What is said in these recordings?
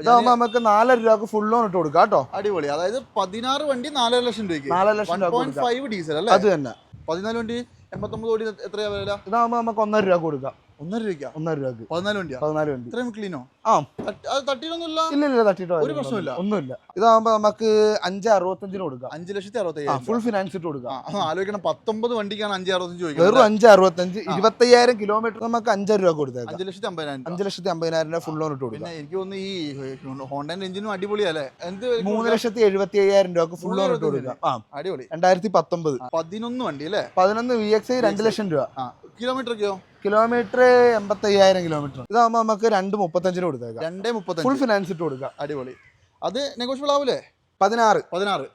ഇതാകുമ്പോ നമുക്ക് 4.5 രൂപക്ക് ഫുൾ ലോൺ ഇട്ട് കൊടുക്കാം കേട്ടോ. അടിപൊളി. അതായത് 16 വണ്ടി 4.5 ലക്ഷം രൂപയ്ക്ക്. 4.5 ലക്ഷം രൂപ 1.5 ഡീസൽ അല്ലേ? അത് തന്നെ. 14 വണ്ടി 89 കോടി എത്രയാ വില? ഇതാകുമ്പോ നമുക്ക് 1.5 രൂപ കൊടുക്കാം. 1.5 രൂപയ്ക്ക് 14 വണ്ടിയാ? 14 വണ്ടി. ഇത്രയും ക്ലീനോ? ആ, അത് തട്ടിയിട്ടൊന്നുമില്ല? ഇല്ല തട്ടിട്ടോ ഒരു പ്രശ്നമില്ല, ഒന്നുമില്ല. ഇതാകുമ്പോ നമുക്ക് 5.65 കൊടുക്കാം. 5,65,000 ഫുൾ ഫിനാൻസ് ഇട്ട് കൊടുക്കാം. ആലോചിക്കണം, 19 വണ്ടിക്കാണ് 5,65 ചോദിക്കുന്നത്. വെറും 5.65, 25,000 കിലോമീറ്റർ നമുക്ക് 5 രൂപ കൊടുത്തേക്കാം. 5,50,000. 5,50,000 രൂപ ഫുൾ ലോൺ ഇട്ട് കൊടുക്കാം. പിന്നെ എനിക്ക് തോന്നുന്നു ഈ ഹോണ്ടന്റെ എഞ്ചിനും അടിപൊളിയല്ലേ? 3,75,000 രൂപക്ക് ഫുൾ ലോൺ ഇട്ട് കൊടുക്കാം. അടിപൊളി. 2019 11 വണ്ടി അല്ലേ? 11 VX 2 ലക്ഷം രൂപ. കിലോമീറ്ററൊക്കെയോ? Kilometre 85,000 kilometre. ഇതാകുമ്പോ നമുക്ക് 2.35 കൊടുത്തേക്കാം. 2.35 ഫുൾ ഫിനാൻസ് ഇട്ട് കൊടുക്കാം. അടിപൊളി. അത് നെഗോഷ്യബിൾ ആവൂലേ? 16.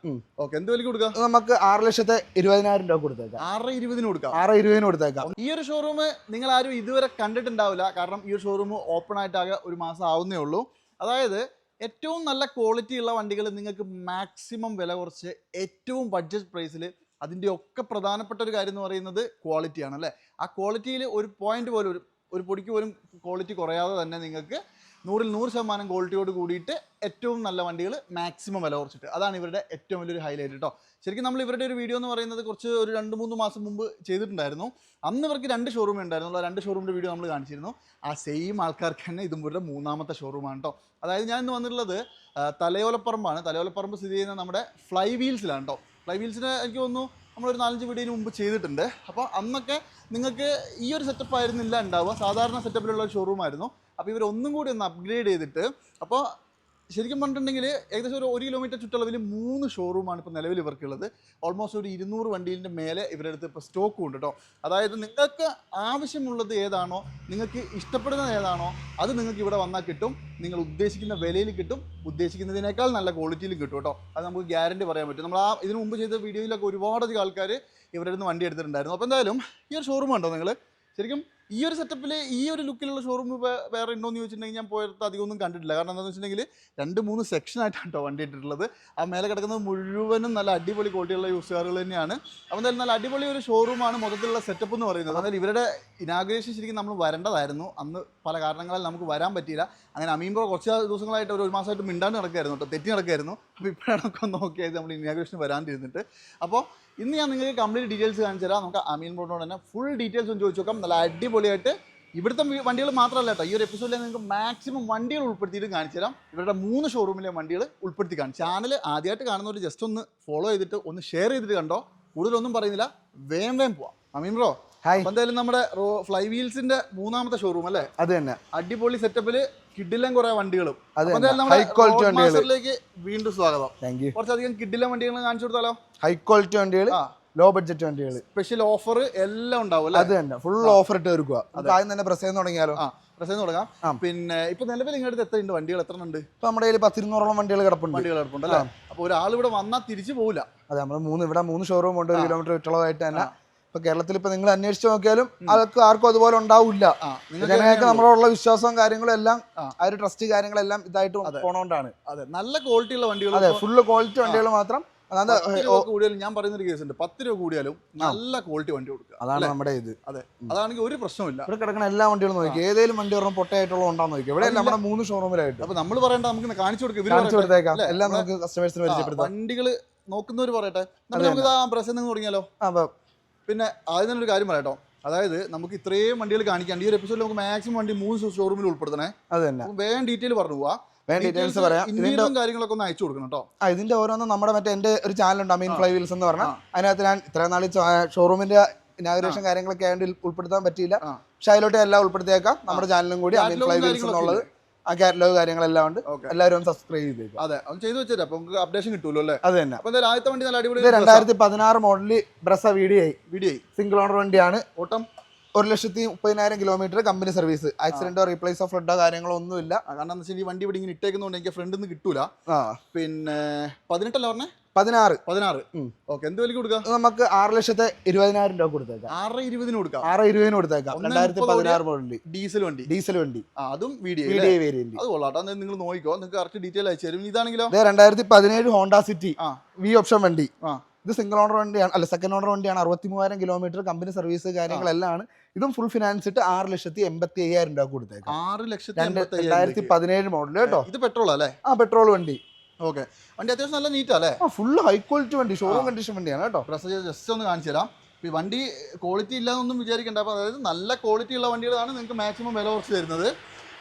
ഓക്കെ, എന്ത് വിലക്ക് കൊടുക്കാം? നമുക്ക് 6,20,000 രൂപ കൊടുത്തേക്കാം. 6,20 കൊടുക്കാം. 6,20 കൊടുത്തേക്കാം. ഈ ഒരു ഷോറൂം നിങ്ങൾ ആരും ഇതുവരെ കണ്ടിട്ടുണ്ടാവില്ല. കാരണം ഈ ഒരു ഷോറൂം ഓപ്പൺ ആയിട്ടാകെ ഒരു മാസം ആവുന്നേ ഉള്ളൂ. അതായത് ഏറ്റവും നല്ല ക്വാളിറ്റി ഉള്ള വണ്ടികൾ നിങ്ങൾക്ക് മാക്സിമം വില കുറച്ച് ഏറ്റവും ബഡ്ജറ്റ് പ്രൈസിൽ, അതിൻ്റെ ഒക്കെ പ്രധാനപ്പെട്ട ഒരു കാര്യം എന്ന് പറയുന്നത് ക്വാളിറ്റിയാണ് അല്ലേ? ആ ക്വാളിറ്റിയിൽ ഒരു പോയിന്റ് പോലും ഒരു പൊടിക്ക് പോലും ക്വാളിറ്റി കുറയാതെ തന്നെ നിങ്ങൾക്ക് 100% ക്വാളിറ്റിയോട് കൂടിയിട്ട് ഏറ്റവും നല്ല വണ്ടികൾ മാക്സിമം വില കുറച്ചിട്ട്, അതാണ് ഇവരുടെ ഏറ്റവും വലിയൊരു ഹൈലൈറ്റ് കേട്ടോ. ശരിക്കും നമ്മൾ ഇവരുടെ ഒരു വീഡിയോ എന്ന് പറയുന്നത് ഒരു 2-3 മാസം മുമ്പ് ചെയ്തിട്ടുണ്ടായിരുന്നു. അന്ന് ഇവർക്ക് 2 ഷോറൂമേ ഉണ്ടായിരുന്നുള്ളൂ. ആ 2 ഷോറൂമിൻ്റെ വീഡിയോ നമ്മൾ കാണിച്ചിരുന്നു. ആ സെയിം ആൾക്കാർക്ക് തന്നെ ഇതും ഇവരുടെ 3ാമത്തെ ഷോറൂമാണ് കേട്ടോ. അതായത് ഞാൻ ഇന്ന് വന്നിട്ടുള്ളത് തലയോലപ്പറമ്പാണ്. തലയോലപ്പറമ്പ് സ്ഥിതി ചെയ്യുന്ന നമ്മുടെ ഫ്ലൈ വീൽസിലാണ് കേട്ടോ. ഫ്ലൈ വീൽസിന് എനിക്ക് തോന്നുന്നു നമ്മളൊരു 4-5 വീഡിയോന് മുമ്പ് ചെയ്തിട്ടുണ്ട്. അപ്പോൾ അന്നൊക്കെ നിങ്ങൾക്ക് ഈ ഒരു സെറ്റപ്പ് ആയിരുന്നില്ല ഉണ്ടാവുക, സാധാരണ സെറ്റപ്പിലുള്ള ഒരു ഷോറൂമായിരുന്നു. അപ്പോൾ ഇവർ ഒന്നും കൂടി ഒന്ന് അപ്ഗ്രേഡ് ചെയ്തിട്ട്, അപ്പോൾ ശരിക്കും പറഞ്ഞിട്ടുണ്ടെങ്കിൽ ഏകദേശം ഒരു 1 കിലോമീറ്റർ ചുറ്റളവിൽ 3 ഷോറൂമാണ് ഇപ്പോൾ നിലവിൽ ഇവർക്കുള്ളത്. ഓൾമോസ്റ്റ് ഒരു 200 വണ്ടീൻ്റെ മേലെ ഇവരുടെ അടുത്ത് ഇപ്പോൾ സ്റ്റോക്കും ഉണ്ട് കേട്ടോ. അതായത് നിങ്ങൾക്ക് ആവശ്യമുള്ളത് ഏതാണോ, നിങ്ങൾക്ക് ഇഷ്ടപ്പെടുന്നത് ഏതാണോ, അത് നിങ്ങൾക്ക് ഇവിടെ വന്നാൽ കിട്ടും. നിങ്ങൾ ഉദ്ദേശിക്കുന്ന വിലയിൽ കിട്ടും, ഉദ്ദേശിക്കുന്നതിനേക്കാൾ നല്ല ക്വാളിറ്റിയിലും കിട്ടും കേട്ടോ. അത് നമുക്ക് ഗ്യാരണ്ടി പറയാൻ പറ്റും. നമ്മൾ ഇതിനു മുമ്പ് ചെയ്ത വീഡിയോയിലൊക്കെ ഒരുപാടധികം ആൾക്കാർ ഇവരുടെ നിന്ന് വണ്ടി എടുത്തിട്ടുണ്ടായിരുന്നു. അപ്പോൾ എന്തായാലും ഈ ഒരു ഷോറൂം ഉണ്ടോ നിങ്ങൾ? ശരിക്കും ഈ ഒരു സെറ്റപ്പിൽ ഈ ഒരു ലുക്കിലുള്ള ഷോറൂം വേറെ ഉണ്ടോ എന്ന് ചോദിച്ചിട്ടുണ്ടെങ്കിൽ ഞാൻ പോയടുത്ത് അധികം ഒന്നും കണ്ടിട്ടില്ല. കാരണം എന്താണെന്ന് വെച്ചിട്ടുണ്ടെങ്കിൽ 2-3 സെക്ഷനായിട്ടാണ് കേട്ടോ വണ്ടി ഇട്ടിട്ടുള്ളത്. ആ മേലെ കിടക്കുന്നത് മുഴുവനും നല്ല അടിപൊളി ക്വാളിറ്റിയുള്ള യൂസ് കാറുകൾ തന്നെയാണ്. അപ്പോൾ എന്തായാലും നല്ല അടിപൊളി ഒരു ഷോറൂമാണ് മൊത്തത്തിലുള്ള സെറ്റപ്പ് എന്ന് പറയുന്നത്. അതായത് ഇവരുടെ ഇനാഗുറേഷൻ ശരിക്കും നമ്മൾ വരേണ്ടതായിരുന്നു. അന്ന് പല കാരണങ്ങളാൽ നമുക്ക് വരാൻ പറ്റിയില്ല. അങ്ങനെ അമീൻ ബ്രോ കുറച്ച് ദിവസങ്ങളായിട്ട് ഒരു മാസമായിട്ട് മിണ്ടാണ്ട് നടക്കുകയായിരുന്നു കേട്ടോ, തെറ്റി നടക്കുകയായിരുന്നു. അപ്പോൾ ഇപ്പോഴാണ് ഒക്കെ നോക്കിയത് നമ്മൾ ഇനാഗുറേഷൻ വരാണ്ടിരുന്നിട്ട്. അപ്പോൾ ഇന്ന് ഞാൻ നിങ്ങൾക്ക് കംപ്ലീറ്റ് ഡീറ്റെയിൽസ് കാണിച്ചു തരാം. നമുക്ക് അമീൻ ബ്രോനോട് തന്നെ ഫുൾ ഡീറ്റെയിൽസ് ഒന്ന് ചോദിച്ചു നോക്കാം. നല്ല അടിപൊളിയായിട്ട് ഇവിടുത്തെ വണ്ടികൾ മാത്രമല്ല കേട്ടോ, ഈ ഒരു എപ്പിസോഡിൽ നിങ്ങൾക്ക് മാക്സിമം വണ്ടികൾ ഉൾപ്പെടുത്തിയിട്ട് കാണിച്ചു തരാം. ഇവരുടെ 3 ഷോറൂമിലെ വണ്ടികൾ ഉൾപ്പെടുത്തി കാണിച്ചു. ചാനൽ ആദ്യമായിട്ട് കാണുന്നവർ ജസ്റ്റ് ഒന്ന് ഫോളോ ചെയ്തിട്ട് ഒന്ന് ഷെയർ ചെയ്തിട്ട് കണ്ടോ. കൂടുതലൊന്നും പറയുന്നില്ല, വേഗം പോവാം. അമീൻ ബ്രോ, എന്തായാലും നമ്മുടെ ഫ്ലൈ വീൽസിന്റെ 3ാമത്തെ ഷോറൂം അല്ലേ? അത് തന്നെ. അടിപൊളി സെറ്റപ്പില് കിഡിലും കുറെ വണ്ടികളും. വീണ്ടും സ്വാഗതം. കുറച്ചധികം കിഡിലും വണ്ടികൾ കാണിച്ചു കൊടുത്താലോ? ഹൈ ക്വാളിറ്റി വണ്ടികൾ, ലോ ബഡ്ജറ്റ് വണ്ടികൾ, സ്പെഷ്യൽ ഓഫർ എല്ലാം ഉണ്ടാവും. അത് തന്നെ, ഫുൾ ഓഫർ ഇട്ട് എടുക്കുക. ആദ്യം തന്നെ പ്രസ് ചെയ്ത് തുടങ്ങിയാലോ? പ്രസ് ചെയ്ത് തുടങ്ങാം. പിന്നെ ഇപ്പൊ നിലവിൽ ഇങ്ങോട്ട് എത്ര ഉണ്ട് വണ്ടികൾ? എത്ര ഉണ്ട് ഇപ്പൊ നമ്മുടെ കയ്യിൽ? 10-200ഓളം വണ്ടികൾ കിടപ്പുണ്ട് അല്ലേ? അപ്പൊ ഒരാൾ ഇവിടെ വന്നാൽ തിരിച്ചു പോകില്ല. അതെ, നമ്മൾ ഇവിടെ 3 ഷോറൂം ഉണ്ട്. 1 കിലോമീറ്റർ ചുറ്റളവായിട്ട് തന്നെ. ഇപ്പൊ കേരളത്തിൽ ഇപ്പൊ നിങ്ങൾ അന്വേഷിച്ച് നോക്കിയാലും ആർക്കും അതുപോലെ ഉണ്ടാവില്ല. ജനങ്ങൾക്ക് നമ്മളോടുള്ള വിശ്വാസവും കാര്യങ്ങളും എല്ലാം, ആ ഒരു ട്രസ്റ്റ് കാര്യങ്ങളെല്ലാം ഇതായിട്ട് പോണോണ്ടാണ്. അതെ, നല്ല ക്വാളിറ്റി ഉള്ള വണ്ടികൾ. അതെ, ഫുള്ള് ക്വാളിറ്റി വണ്ടികൾ മാത്രം. കൂടിയാലും ഞാൻ പറയുന്ന ഒരു കേസുണ്ട്, 10 രൂപ കൂടിയാലും നല്ല ക്വാളിറ്റി വണ്ടി കൊടുക്കുക. അതാണ് നമ്മുടെ ഇത്. അതെ, അതാണെങ്കിൽ ഒരു പ്രശ്നമില്ല. ഇവിടെ കിടക്കുന്ന എല്ലാ വണ്ടികളും നോക്കി, ഏതെങ്കിലും വണ്ടി പറഞ്ഞാൽ പൊട്ടയായിട്ടുള്ള ഉണ്ടാന്ന് നോക്കി. ഇവിടെ നമ്മുടെ 3 ഷോറൂമിലായിട്ട്. അപ്പൊ നമ്മൾ പറയേണ്ട, നമുക്ക് കാണിച്ചു കൊടുത്തേക്കാം. എല്ലാം നമുക്ക് കസ്റ്റമേഴ്സിന് പരിചയപ്പെടുത്താം. വണ്ടികൾ നോക്കുന്നവർ പറയട്ടെ. നമുക്ക് ആ പ്രശ്നം തുടങ്ങിയാലോ? പിന്നെ ആദ്യം തന്നെ ഒരു കാര്യം പറയാട്ടോ, അതായത് നമുക്ക് ഇത്രയും വണ്ടികൾ കാണിക്കാണ്ട് ഈ ഒരു എപ്പിസോഡിൽ നമുക്ക് മാക്സിമം വണ്ടി 3 ഷോറൂമിൽ ഉൾപ്പെടുത്തണേ. അത് തന്നെ. വേഗം ഡീറ്റെയിൽ പറഞ്ഞു പോവാ. ഡീറ്റെയിൽസ് പറയാം. ഇതിന്റെ കാര്യങ്ങളൊക്കെ ഒന്ന് അയച്ചു കൊടുക്കണം കേട്ടോ. ഇതിന്റെ ഓരോന്നും നമ്മുടെ എന്റെ ഒരു ചാനലുണ്ട്, അമീൻ ഫ്ലൈ വീൽസ് എന്ന് പറഞ്ഞാൽ. അതിനകത്ത് ഞാൻ ഇത്രയും നാൾ ഷോറൂമിന്റെ ഇനാഗുറേഷൻ കാര്യങ്ങളൊക്കെ ആയതുകൊണ്ട് ഉൾപ്പെടുത്താൻ പറ്റിയില്ല. പക്ഷെ അതിലോട്ട് എല്ലാം ഉൾപ്പെടുത്തിയേക്കാം. നമ്മുടെ ചാനലും കൂടി അമീൻ ഫ്ലൈ വീൽസ് എന്നുള്ളത്, ആ കാറ്റലോഗ് കാര്യങ്ങളെല്ലാം ഉണ്ട്. എല്ലാവരും ഒന്ന് സബ്സ്ക്രൈബ് ചെയ്തേക്കും. അതെ, അത് ചെയ്തു വെച്ചാൽ അപ്പൊ നമുക്ക് അപ്ഡേഷൻ കിട്ടുമല്ലോ അല്ലേ? അത് തന്നെ. അപ്പൊ ആദ്യത്തെ വണ്ടി നല്ല അടിപൊളി 2016 model Brezza VDI single owner വണ്ടിയാണ്. ഓട്ടം 1,30,000 കിലോമീറ്റർ, കമ്പനി സർവീസ്. ആക്സിഡന്റോ റീപ്ലേസോ ഫ്ലഡോ കാര്യങ്ങളോ ഒന്നുമില്ല. കാരണം എന്താ വെച്ചാൽ ഈ വണ്ടി ഇവിടെ ഇങ്ങനെ ഇട്ടേക്കുന്നതുകൊണ്ട് എനിക്ക് ഫ്രണ്ടിൽ നിന്ന് കിട്ടൂല. പിന്നെ 18 അല്ല പറഞ്ഞേ? 16. ഓക്കെ, എന്ത് വിലക്ക് കൊടുക്കാം? നമുക്ക് 6,20,000 രൂപ കൊടുത്തേക്കാം. 6,20 കൊടുക്കാം. 6,20 കൊടുത്തേക്കാം. 2016 മോഡൽ ഡീസൽ വണ്ടി. അതും VDI വേരിയന്റ്. അത് കൊള്ളാട്ടോ, നിങ്ങൾ നോക്കിക്കോ, നിങ്ങൾക്ക് കറക്റ്റ് ഡീറ്റെയിൽ അയച്ചു തരും. ഇതാണെങ്കിലോ 2017 ഹോണ്ട സിറ്റി വി ഓപ്ഷൻ വണ്ടി. ഇത് സിംഗിൾ ഓണർ വണ്ടിയാണ്, അല്ല സെക്കൻഡ് ഓണർ വണ്ടിയാണ്. 63,000 കിലോമീറ്റർ, കമ്പനി സർവീസ് കാര്യങ്ങളെല്ലാം ആണ്. ഇതും ഫുൾ ഫിനാൻസ് ഇട്ട് 6,85,000 രൂപ കൊടുത്തേക്കാം. 2017 മോഡൽ കേട്ടോ. ഇത് പെട്രോൾ അല്ലേ? ആ പെട്രോൾ വണ്ടി. ഓക്കെ, വണ്ടി അത്യാവശ്യം നല്ല നീറ്റ് അല്ലേ? ഫുള്ള് ഹൈ ക്വാളിറ്റി വണ്ടി, ഷോറൂം കണ്ടീഷൻ വണ്ടിയാണ് കേട്ടോ. ജസ്റ്റ് ഒന്ന് കാണിച്ചു തരാം. ഈ വണ്ടി ക്വാളിറ്റി ഇല്ലാന്നൊന്നും വിചാരിക്കണ്ട. അപ്പോൾ അതായത് നല്ല ക്വാളിറ്റി ഉള്ള വണ്ടികളാണ് നിങ്ങൾക്ക് മാക്സിമം വില കുറച്ച് തരുന്നത്.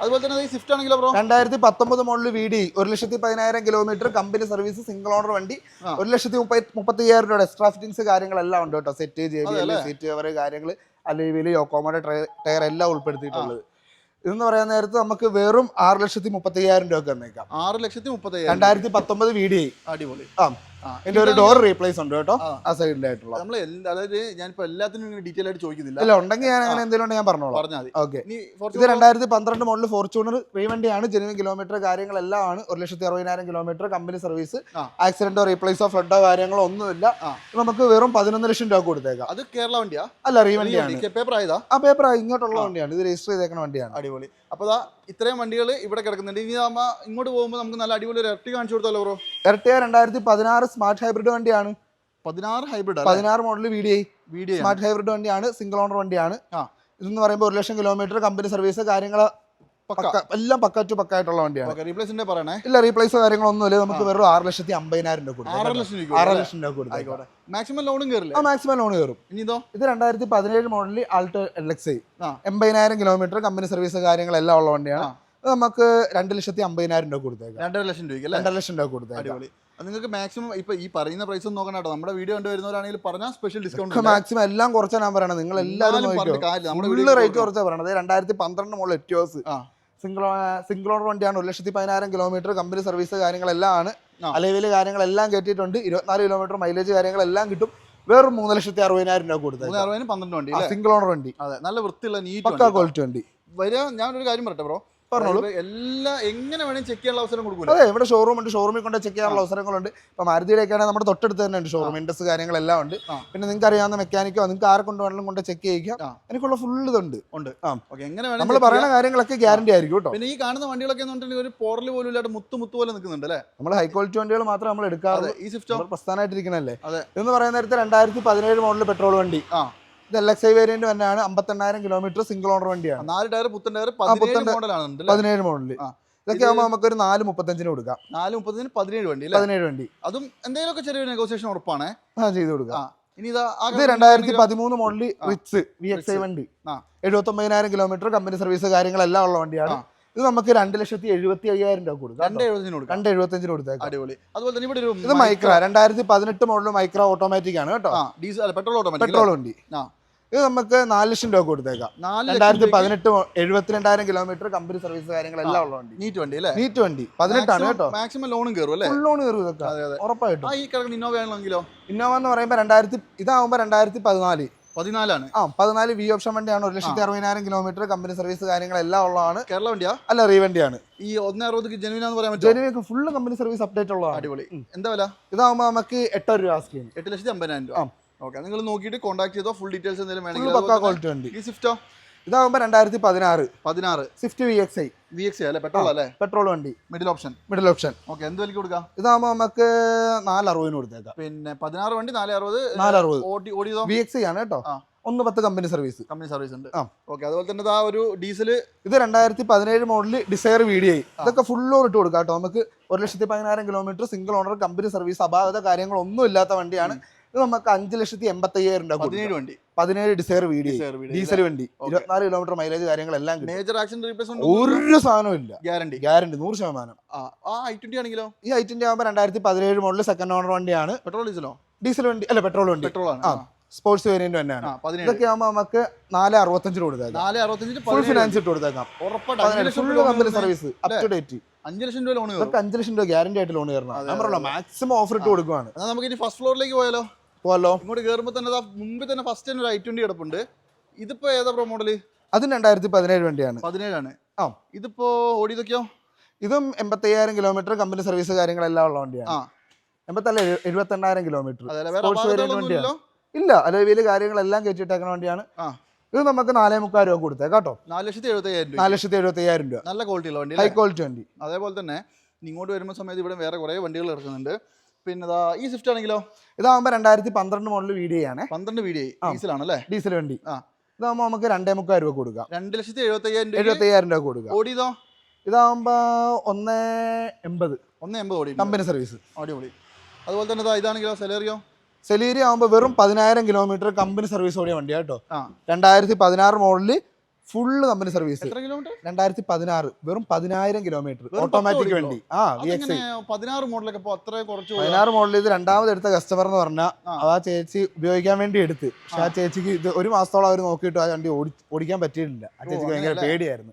അതുപോലെ തന്നെ ഈ സ്വിഫ്റ്റ് ആണെങ്കിലോ bro, 2019 model VD, 1,10,000 kilometre, company service, single owner വണ്ടി, 1,35,000 രൂപയുടെ എക്സ്ട്രാ ഫിറ്റിംഗ്സ് കാര്യങ്ങളെല്ലാം ഉണ്ട് കേട്ടോ. സെറ്റ്, JBL, സീറ്റ് കവർ കാര്യങ്ങൾ, അല്ലെങ്കിൽ യോക്കോമോയുടെ ടയർ എല്ലാം ഉൾപ്പെടുത്തിയിട്ടുള്ളത്. ഇതെന്ന് പറയാൻ നേരത്ത് നമുക്ക് വെറും 6,35,000 രൂപ തന്നേക്കാം. 6,35,000 2019 VD. അടിപൊളി. എന്റെ ഒരു ഡോർ റീപ്ലേസ് ഉണ്ട് കേട്ടോ, ആ സൈഡിലായിട്ടുള്ള. നമ്മൾ അതായത് ഞാനിപ്പോ എല്ലാത്തിനും ഡീറ്റെയിൽ ആയിട്ട് ചോദിക്കുന്നില്ല. ഇല്ല, ഉണ്ടെങ്കിൽ ഞാൻ അങ്ങനെ എന്തെങ്കിലും ഞാൻ പറഞ്ഞോളാം. പറഞ്ഞാൽ മതി. ഓക്കെ, ഇത് 2012 മോഡൽ ഫോർച്യൂണർ റീവണ്ടിയാണ്. ജെനുവിൻ കിലോമീറ്റർ കാര്യങ്ങളെല്ലാം ആണ്. 1,60,000 കിലോമീറ്റർ, കമ്പനി സർവീസ്, ആക്സിഡന്റോ റീപ്ലേസോ ഫ്ലഡോ കാര്യങ്ങളോ ഒന്നുമില്ല. നമുക്ക് വെറും 11 ലക്ഷം രൂപ കൊടുത്തേക്കാം. അത് കേരള വണ്ടിയാ? അല്ല, റീവണ്ടിയാണ്. പേപ്പർ ആയതാ? ആ പേപ്പർ ഇങ്ങോട്ടുള്ള വണ്ടിയാണ്, ഇത് രജിസ്റ്റർ ചെയ്തേക്കുന്ന വണ്ടിയാണ്. അടിപൊളി. അപ്പോൾ ഇത്രയും വണ്ടികൾ ഇവിടെ കിടക്കുന്നുണ്ട്. ഇനി ഇങ്ങോട്ട് പോകുമ്പോൾ നമുക്ക് നല്ല അടിപൊളി ഒരു എർട്ടിഗ കാണിച്ചു കൊടുത്താലോ ബ്രോ? എർട്ടിഗ 2016 സ്മാർട്ട് ഹൈബ്രിഡ് വണ്ടിയാണ്. 16 hybrid, 16 model VDI smart hybrid വണ്ടിയാണ്. സിംഗിൾ ഓണർ വണ്ടിയാണ്. ഇതെന്ന് പറയുമ്പോൾ 1,00,000 കിലോമീറ്റർ, കമ്പനി സർവീസ് കാര്യങ്ങൾ എല്ലാം പക്ക ടു പക്ക ആയിട്ടുള്ള വണ്ടിയാണ്. റീപ്ലേസിന്റെ പറയണേ? ഇല്ല, റീപ്ലേസോ കാര്യങ്ങളൊന്നുമില്ല. നമുക്ക് വെറും 6,50,000 രൂപ കൊടുക്കും. 6,00,000 രൂപ കൊടുക്കും. മാക്സിമം ലോണും കയറില്ല? ആ, മാക്സിമം ലോൺ കയറും. ഇനിതോ? ഇത് 2017 model Alto LXi, 80,000 kilometre, company service കാര്യങ്ങളെല്ലാം ഉള്ള വണ്ടിയാണ്. നമുക്ക് 2,50,000 രൂപ കൊടുത്തേക്കാം. 2,00,000 രൂപയ്ക്ക് അല്ലേ? 2,00,000 രൂപ കൊടുത്തേക്കാം. അടിപൊളി. നിങ്ങൾക്ക് മാക്സിമം ഇപ്പൊ ഈ പറയുന്ന പ്രൈസ് ഒന്നും നോക്കണം കേട്ടോ. നമ്മുടെ വീഡിയോ കണ്ടുവരുന്നവരാണെങ്കിൽ പറഞ്ഞാൽ സ്പെഷ്യൽ ഡിസ്കൗണ്ട്. മാക്സിമം എല്ലാം കുറച്ചാ ഞാൻ പറയണത്. നിങ്ങൾ എല്ലാവരും റേറ്റ് കുറച്ചാ പറയണത്. 2012 മോഡൽ എറ്റിയോസ് സിംഗിൾ ഓണർ വണ്ടിയാണ്. 1,10,000 കിലോമീറ്റർ, കമ്പനി സർവീസ് കാര്യങ്ങളെല്ലാം ആണ്. അലവില് കാര്യങ്ങളെല്ലാം കയറ്റിയിട്ടുണ്ട്. 24 കിലോമീറ്റർ മൈലേജ് കാര്യങ്ങളെല്ലാം കിട്ടും. വെറും 3,60,000 രൂപ കൊടുത്തത്. 12 വണ്ടി, സിംഗിൾ ഓണർ വണ്ടി. അതെ, നല്ല വൃത്തിയുള്ള നീറ്റ് പക്കാ ക്വാളിറ്റി വണ്ടി. ഞാനൊരു കാര്യം പറയട്ടെ ബ്രോ, എല്ലാം എങ്ങനെ വേണമെങ്കിൽ ചെക്ക് ചെയ്യാനുള്ള അവസരം കൊടുക്കും. അതെ, ഇവിടെ ഷോറൂം ഉണ്ട്. ഷോറൂമിൽ കൊണ്ട് ചെക്ക് ചെയ്യാനുള്ള അവസരങ്ങളുണ്ട്. ഇപ്പൊ മാരുതിയുടെയൊക്കെ ആണെങ്കിൽ നമ്മുടെ തൊട്ടടുത്ത് തന്നെ ഉണ്ട് ഷോറൂം. ഇൻഡസ് കാര്യങ്ങളെല്ലാം ഉണ്ട്. പിന്നെ നിങ്ങൾക്ക് അറിയാവുന്ന മെക്കാനിക്കോ നിങ്ങൾക്ക് ആരെ കൊണ്ട് വേണമെങ്കിലും കൊണ്ട് ചെക്ക് ചെയ്യിക്കാം. എനിക്കുള്ള ഫുൾ ഇതുണ്ട്. നമ്മൾ പറയുന്ന കാര്യങ്ങളൊക്കെ ഗ്യാരണ്ടി ആയിരിക്കും കേട്ടോ. പിന്നെ ഈ കാണുന്ന വണ്ടികളൊക്കെ ഒരു പോറൽ പോലും ഇല്ലാതെ മുത്ത് പോലെ നിൽക്കുന്നുണ്ട് അല്ലേ? നമ്മൾ ഹൈ ക്വാളിറ്റി വണ്ടികൾ മാത്രം നമ്മൾ എടുക്കാറുള്ളൂ. ഈ സ്വിഫ്റ്റ് പ്രസ്ഥാനമായിട്ടിരിക്കണല്ലേ. എന്ന് പറയുന്ന നേരത്തെ 2017 മോഡൽ പെട്രോൾ വണ്ടി. ഇത് LXi വേരിയന്റ് തന്നെയാണ്. 58,000 കിലോമീറ്റർ, സിംഗിൾ ഓണർ വണ്ടിയാണ്. 4 ടയർ പുത്തൻ ടയർ, 17 മോഡല്. ഇതൊക്കെ ആകുമ്പോൾ നമുക്കൊരു 4,35 കൊടുക്കാം. 4,30 17 വണ്ടി. 17 വണ്ടി. അതും എന്തെങ്കിലുമൊക്കെ ചെറിയ നെഗോസിയേഷൻ ഉറപ്പാണ്. ചെയ്ത് കൊടുക്കാം. ഇനി ഇത് 2013 മോഡല് റിച്ച് VXi വണ്ടി. 79,000 കിലോമീറ്റർ, കമ്പനി സർവീസ് കാര്യങ്ങളെല്ലാം ഉള്ള വണ്ടിയാണ്. ഇത് നമുക്ക് 2,75,000 രൂപ കൊടുക്കാം. 2,75 കൊടുത്തേക്കാം. അടിപൊളി. അതുപോലെ തന്നെ ഇവിടെ ഇത് മൈക്ര 2018 മോഡൽ മൈക്ര ഓട്ടോമാറ്റിക് ആണ് കേട്ടോ. പെട്രോൾ വണ്ടി. ഇത് നമുക്ക് 4 ലക്ഷം രൂപ കൊടുത്തേക്കാം. 2018 72,000 കിലോമീറ്റർ, കമ്പനി സർവീസ് കാര്യങ്ങളെല്ലാം ഉള്ള വണ്ടി. നീറ്റ് വണ്ടി അല്ലേ? നീറ്റ് വണ്ടി 18 ആണ് കേട്ടോ. മാക്സിമം ലോണും കയറും അല്ലേ? ഫുൾ ലോൺ കയറും ഇതൊക്കെ ഉറപ്പായിട്ടും. ഈ കിടക്കുന്ന ഇന്നോവ ആണെങ്കിലോ? ഇന്നോവ എന്ന് പറയുമ്പോൾ ഇതാവുമ്പോൾ 2014 14 14 വി ഓപ്ഷൻ വണ്ടിയാണ്. 1,60,000 കിലോമീറ്റർ, കമ്പനി സർവീസ് കാര്യങ്ങളെല്ലാം ഉള്ളതാണ്. കേരള വണ്ടിയാ? അല്ല, റീവണ്ടിയാണ്. ഈ 1,60 ജെനുവിനാന്ന് പറയാൻ പറ്റും? Genuine full company service update ഉള്ളതാണ്. അടിപൊളി. എന്താ വില? ഇതാവുമ്പോൾ നമുക്ക് 8 രൂപ ആസ്ക് ചെയ്യും. 8,50,000 രൂപ. ഓക്കെ, നിങ്ങൾ നോക്കിയിട്ട് കോൺടാക്ട് ചെയ്തോ. ഫുൾ ഡീറ്റെയിൽസ് എന്തെങ്കിലും വേണമെങ്കിൽ. ഈ സ്വിഫ്റ്റോ? ഇതാവുമ്പോൾ 2016 സ്വിഫ്റ്റ് VXi അല്ലേ? പെട്രോൾ അല്ലേ? പെട്രോൾ വണ്ടി. Middle option. ഓക്കെ, എന്ത് വിലക്ക് കൊടുക്കാം? ഇതാവുമ്പോൾ നമുക്ക് 460 കൊടുത്തേക്കാം. പിന്നെ 16 വണ്ടി 460 ഓടിയതോ? VXi ആണ് കേട്ടോ. 110 കമ്പനി സർവീസ് ഉണ്ട്. ഓക്കെ, അതുപോലെ തന്നെ ഒരു ഡീസൽ. ഇത് 2017 മോഡല് ഡിസയർ VDI. ഇതൊക്കെ ഫുൾ ലോൺ ഇട്ട് കൊടുക്കാം കേട്ടോ. നമുക്ക് 1,10,000 kilometre, single owner, company service, അപാകത കാര്യങ്ങളൊന്നും ഇല്ലാത്ത വണ്ടിയാണ്. ഇത് നമുക്ക് 5,85,000 രൂപ. 17 ഡിസയർ VDI ഡീസൽ വണ്ടി. 24 കിലോമീറ്റർ മൈലേജ് കാര്യങ്ങളെല്ലാം മേജർ ആക്സിഡന്റ് റീപ്ലേസ്മെന്റ് ഒരു സാധനവും ഇല്ല. ഗ്യാരണ്ടി 100%. i20 ആണെങ്കിലോ? ഈ i20 ആകുമ്പോൾ 2017 മോഡൽ സെക്കൻഡ് ഓണർ വണ്ടിയാണ്. പെട്രോൾ ഡീസലോ? ഡീസൽ വണ്ടി അല്ല, പെട്രോൾ വണ്ടി. സ്പോർട്സ് വേരിയന്റ് തന്നെയാണ്. ഇതൊക്കെ ആകുമ്പോൾ നമുക്ക് 465 കൊടുത്തേക്കാം. 465 ഫുൾ ഫിനാൻസ് ഇട്ട് കൊടുത്തേക്കാം. Full company service up to date. 5 lakh രൂപ ലോൺ കയറും. 5 ലക്ഷം രൂപ ഗ്യാരണ്ടി ആയിട്ട് ലോൺ കയറണം. നമ്മളല്ലോ മാക്സിമം ഓഫർ ഇട്ട് കൊടുക്കുവാണ്. നമുക്ക് ഇനി ഫസ്റ്റ് ഫ്ലോറിലേക്ക് പോയാലോ? ഇങ്ങോട്ട് കയറുമ്പോൾ തന്നെ മുമ്പിൽ തന്നെ ഫസ്റ്റ് തന്നെ ഒരു i20 കിടപ്പുണ്ട്. ഇതിപ്പോ ഏതാ പ്രോ മോഡല്? അതും 2017 വണ്ടിയാണ്. 17 ആണ്. ഇതിപ്പോ ഓടിയതൊക്കെയോ? ഇതും 85,000 കിലോമീറ്റർ, കമ്പനി സർവീസ് കാര്യങ്ങളെല്ലാം ഉള്ള വണ്ടിയാണ്. 78,000 കിലോമീറ്റർ. സ്പോർട്സ് വേരിയന്റ് വണ്ടിയാണ്. ഇല്ല, അലവില് കാര്യങ്ങളെല്ലാം കയറ്റിട്ടേക്കുന്ന വണ്ടിയാണ്. ഇത് നമുക്ക് 4,300 രൂപ കൊടുത്തേക്കാം കേട്ടോ. 4,75,000 രൂപ. നല്ല ക്വാളിറ്റി ഉള്ള വണ്ടി, ഹൈ ക്വാളിറ്റി വണ്ടി. അതേപോലെ തന്നെ ഇങ്ങോട്ട് വരുന്ന സമയത്ത് ഇവിടെ വേറെ കുറെ വണ്ടികൾ ഇറക്കുന്നുണ്ട്. പിന്നെ ഈ സ്വിഫ്റ്റ് ആണെങ്കിലോ ഇതാകുമ്പോൾ 2012 മോഡൽ VDI ആണ്. 12 VDI ഡീസലാണല്ലേ? ഡീസൽ വണ്ടി. ഇതാകുമ്പോൾ നമുക്ക് 2.25 രൂപ കൊടുക്കാം. 2,75,000 രൂപ കൊടുക്കാം. ഓടിയതോ? ഇതാകുമ്പോൾ 1.80 ഓടി കമ്പനി സർവീസ്. അടിപൊളി. അതുപോലെ തന്നെ ഇതാണെങ്കിലോ സെലീരിയോ ആകുമ്പോൾ വെറും 10,000 കിലോമീറ്റർ കമ്പനി സർവീസ് ഓടിയ വണ്ടി കേട്ടോ. 2016 മോഡല് ഫുള്ള് കമ്പനി സർവീസ്. 2016 വെറും 10,000 കിലോമീറ്റർ ഓട്ടോമാറ്റിക് വണ്ടി. 16 മോഡലൊക്കെ 16 മോഡൽ. ഇത് രണ്ടാമത് എടുത്ത കസ്റ്റമർ എന്ന് പറഞ്ഞാൽ ആ ചേച്ചി ഉപയോഗിക്കാൻ വേണ്ടി എടുത്ത്. പക്ഷെ ആ ചേച്ചിക്ക് ഇത് 1 മാസത്തോളം അവർ നോക്കിയിട്ട് ആ വണ്ടി ഓടിക്കാൻ പറ്റിയിട്ടില്ല. ആ ചേച്ചിക്ക് ഭയങ്കര പേടിയായിരുന്നു.